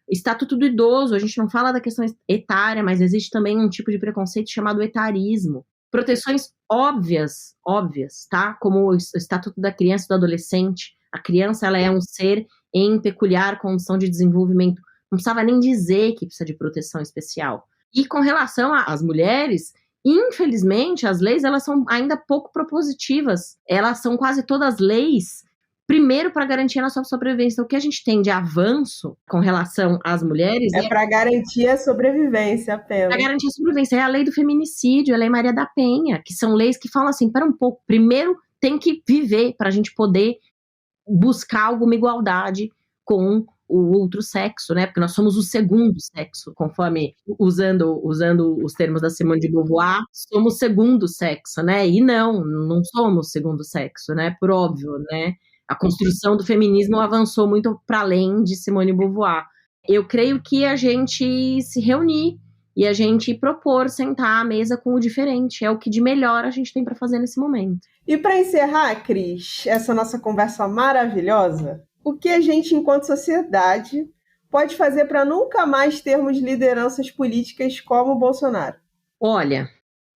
Estatuto do Idoso, a gente não fala da questão etária, mas existe também um tipo de preconceito chamado etarismo. Proteções óbvias, tá? Como o Estatuto da Criança e do Adolescente. A criança, ela é um ser em peculiar condição de desenvolvimento. Não precisava nem dizer que precisa de proteção especial. E com relação às mulheres, infelizmente, as leis, elas são ainda pouco propositivas. Elas são quase todas leis, primeiro, para garantir a nossa sobrevivência. Então, o que a gente tem de avanço com relação às mulheres... É para garantir a sobrevivência apenas. Para garantir a sobrevivência. É a lei do feminicídio, a lei Maria da Penha, que são leis que falam assim, para um pouco, primeiro tem que viver para a gente poder buscar alguma igualdade com o outro sexo, né? Porque nós somos o segundo sexo, conforme, usando os termos da Simone de Beauvoir, somos segundo sexo, né? E não somos segundo sexo, né? Por óbvio, né? A construção do feminismo avançou muito para além de Simone de Beauvoir. Eu creio que a gente se reunir e a gente propor sentar à mesa com o diferente é o que de melhor a gente tem para fazer nesse momento. E para encerrar, Cris, essa nossa conversa maravilhosa, o que a gente, enquanto sociedade, pode fazer para nunca mais termos lideranças políticas como o Bolsonaro? Olha,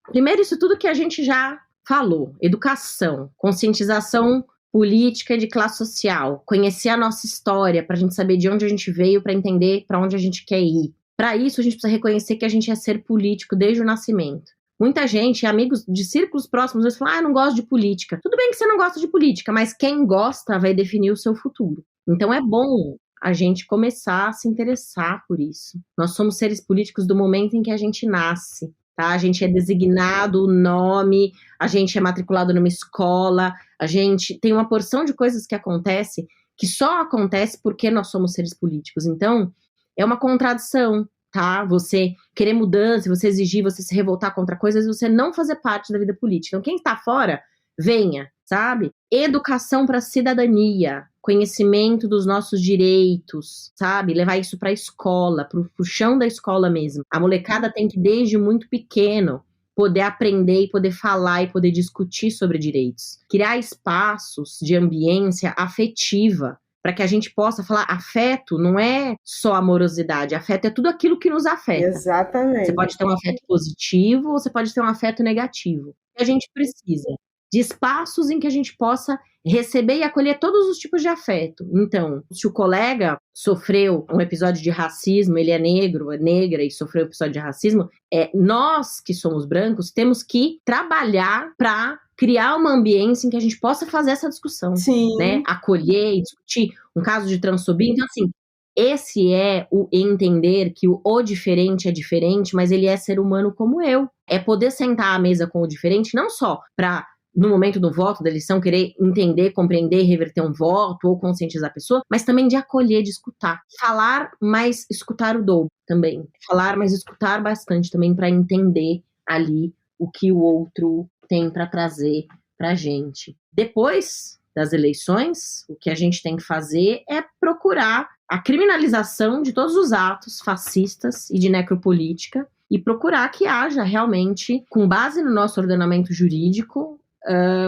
primeiro isso tudo que a gente já falou, educação, conscientização política de classe social, conhecer a nossa história para a gente saber de onde a gente veio, para entender para onde a gente quer ir. Para isso, a gente precisa reconhecer que a gente é ser político desde o nascimento. Muita gente, amigos de círculos próximos, eles falam, eu não gosto de política. Tudo bem que você não gosta de política, mas quem gosta vai definir o seu futuro. Então é bom a gente começar a se interessar por isso. Nós somos seres políticos do momento em que a gente nasce, tá? A gente é designado o nome, a gente é matriculado numa escola, a gente tem uma porção de coisas que acontece que só acontece porque nós somos seres políticos. Então, é uma contradição, tá? Você querer mudança, você exigir, você se revoltar contra coisas e você não fazer parte da vida política. Então, quem está fora, venha, sabe? Educação para a cidadania, conhecimento dos nossos direitos, sabe? Levar isso para a escola, para o chão da escola mesmo. A molecada tem que, desde muito pequeno, poder aprender e poder falar e poder discutir sobre direitos. Criar espaços de ambiência afetiva, para que a gente possa falar, afeto não é só amorosidade, afeto é tudo aquilo que nos afeta. Exatamente. Você pode ter um afeto positivo ou você pode ter um afeto negativo. A gente precisa de espaços em que a gente possa receber e acolher todos os tipos de afeto. Então, se o colega sofreu um episódio de racismo, ele é negro, é negra e sofreu um episódio de racismo, nós que somos brancos temos que trabalhar para criar uma ambiência em que a gente possa fazer essa discussão, né? Acolher e discutir um caso de transfobia. Então, assim, esse é o entender que o diferente é diferente, mas ele é ser humano como eu. É poder sentar à mesa com o diferente, não só para, no momento do voto, da eleição, querer entender, compreender, reverter um voto ou conscientizar a pessoa, mas também de acolher, de escutar. Falar, mas escutar o dobro também. Falar, mas escutar bastante também para entender ali o que o outro tem para trazer para a gente. Depois das eleições, o que a gente tem que fazer é procurar a criminalização de todos os atos fascistas e de necropolítica e procurar que haja realmente, com base no nosso ordenamento jurídico,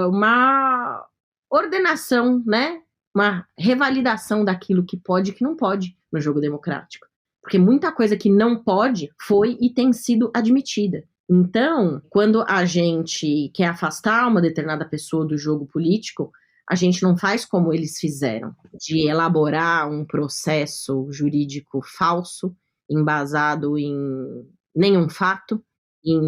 uma ordenação, né? Uma revalidação daquilo que pode e que não pode no jogo democrático. Porque muita coisa que não pode foi e tem sido admitida. Então, quando a gente quer afastar uma determinada pessoa do jogo político, a gente não faz como eles fizeram, de elaborar um processo jurídico falso, embasado em nenhum fato, em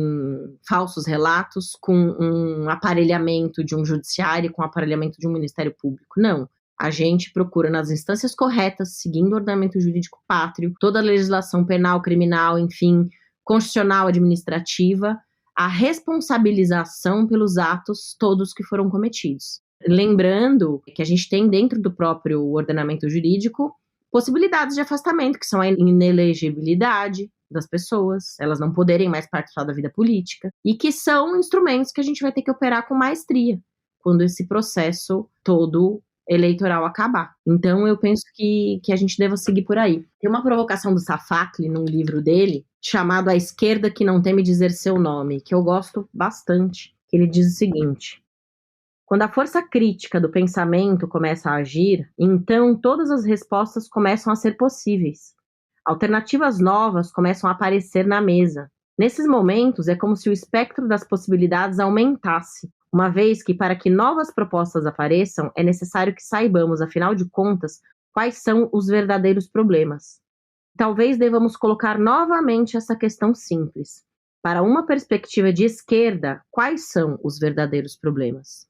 falsos relatos, com um aparelhamento de um judiciário, com um aparelhamento de um Ministério Público. Não. A gente procura nas instâncias corretas, seguindo o ordenamento jurídico pátrio, toda a legislação penal, criminal, enfim, constitucional, administrativa, a responsabilização pelos atos todos que foram cometidos. Lembrando que a gente tem dentro do próprio ordenamento jurídico possibilidades de afastamento, que são a inelegibilidade das pessoas, elas não poderem mais participar da vida política, e que são instrumentos que a gente vai ter que operar com maestria quando esse processo todo eleitoral acabar. Então, eu penso que a gente deva seguir por aí. Tem uma provocação do Safakli num livro dele, chamado A Esquerda que Não Teme Dizer Seu Nome, que eu gosto bastante. Ele diz o seguinte: quando a força crítica do pensamento começa a agir, então todas as respostas começam a ser possíveis. Alternativas novas começam a aparecer na mesa. Nesses momentos, é como se o espectro das possibilidades aumentasse, uma vez que, para que novas propostas apareçam, é necessário que saibamos, afinal de contas, quais são os verdadeiros problemas. Talvez devamos colocar novamente essa questão simples. Para uma perspectiva de esquerda, quais são os verdadeiros problemas?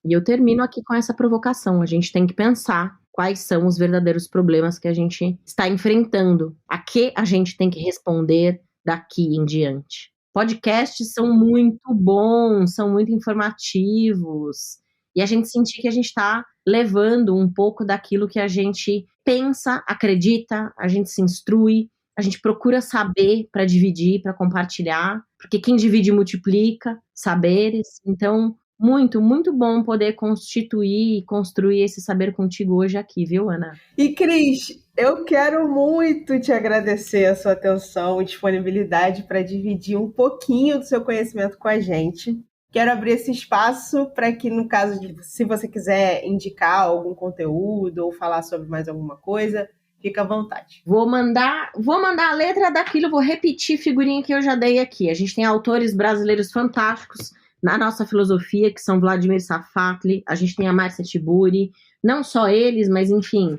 E eu termino aqui com essa provocação. A gente tem que pensar quais são os verdadeiros problemas que a gente está enfrentando, a que a gente tem que responder daqui em diante. Podcasts são muito bons, são muito informativos, e a gente sentir que a gente está levando um pouco daquilo que a gente pensa, acredita, a gente se instrui, a gente procura saber para dividir, para compartilhar, porque quem divide multiplica saberes. Então, muito, muito bom poder constituir e construir esse saber contigo hoje aqui, viu, Ana? E, Cris, eu quero muito te agradecer a sua atenção e disponibilidade para dividir um pouquinho do seu conhecimento com a gente. Quero abrir esse espaço para que, no caso de, se você quiser indicar algum conteúdo ou falar sobre mais alguma coisa, fica à vontade. Vou mandar a letra daquilo, vou repetir figurinha que eu já dei aqui. A gente tem autores brasileiros fantásticos na nossa filosofia, que são Vladimir Safakli, a gente tem a Márcia Tiburi, não só eles, mas enfim,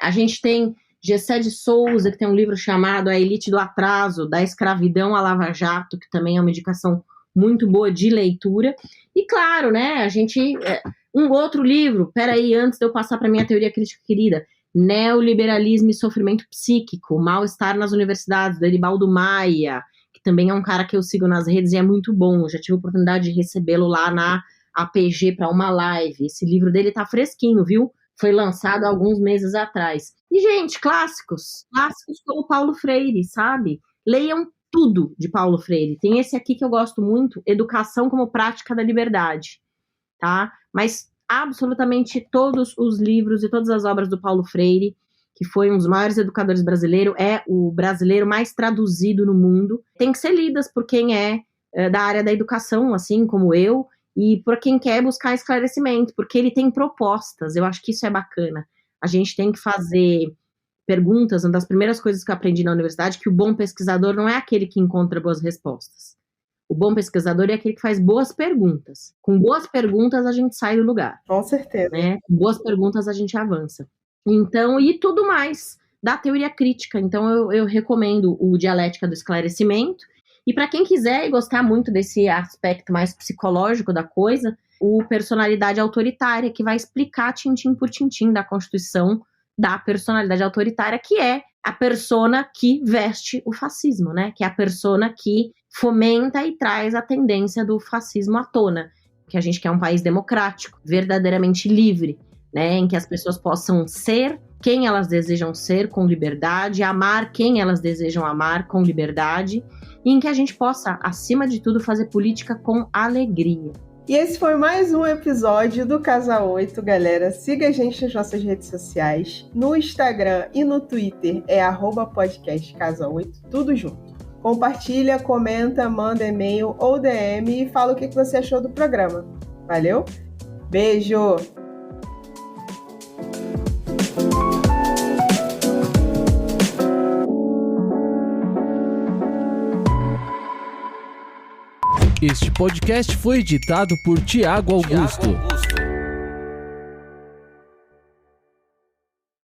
a gente tem Gessé de Souza, que tem um livro chamado A Elite do Atraso, da Escravidão à Lava Jato, que também é uma indicação muito boa de leitura. E claro, né, a gente... um outro livro, peraí, antes de eu passar para minha teoria crítica querida, Neoliberalismo e Sofrimento Psíquico, Mal-Estar nas Universidades, do Eribaldo Maia, que também é um cara que eu sigo nas redes e é muito bom. Eu já tive a oportunidade de recebê-lo lá na APG para uma live. Esse livro dele tá fresquinho, viu? Foi lançado há alguns meses atrás. E, gente, clássicos como Paulo Freire, sabe? Leiam tudo de Paulo Freire. Tem esse aqui que eu gosto muito, Educação como Prática da Liberdade, tá? Mas absolutamente todos os livros e todas as obras do Paulo Freire, que foi um dos maiores educadores brasileiros, é o brasileiro mais traduzido no mundo, tem que ser lidas por quem é da área da educação, assim como eu, e por quem quer buscar esclarecimento, porque ele tem propostas. Eu acho que isso é bacana. A gente tem que fazer perguntas. Uma das primeiras coisas que eu aprendi na universidade é que o bom pesquisador não é aquele que encontra boas respostas. O bom pesquisador é aquele que faz boas perguntas. Com boas perguntas, a gente sai do lugar. Com certeza. Né? Com boas perguntas, a gente avança. Então, e tudo mais da teoria crítica. Então, eu recomendo o Dialética do Esclarecimento. E para quem quiser e gostar muito desse aspecto mais psicológico da coisa, o Personalidade Autoritária, que vai explicar tintim por tintim da constituição da personalidade autoritária, que é a persona que veste o fascismo, né? Que é a persona que fomenta e traz a tendência do fascismo à tona. Que a gente quer um país democrático, verdadeiramente livre, né? Em que as pessoas possam ser quem elas desejam ser com liberdade, amar quem elas desejam amar com liberdade, e em que a gente possa, acima de tudo, fazer política com alegria. E esse foi mais um episódio do Casa 8, galera. Siga a gente nas nossas redes sociais. No Instagram e no Twitter é @podcastcasa8, tudo junto. Compartilha, comenta, manda e-mail ou DM e fala o que você achou do programa. Valeu? Beijo! Este podcast foi editado por Tiago Augusto.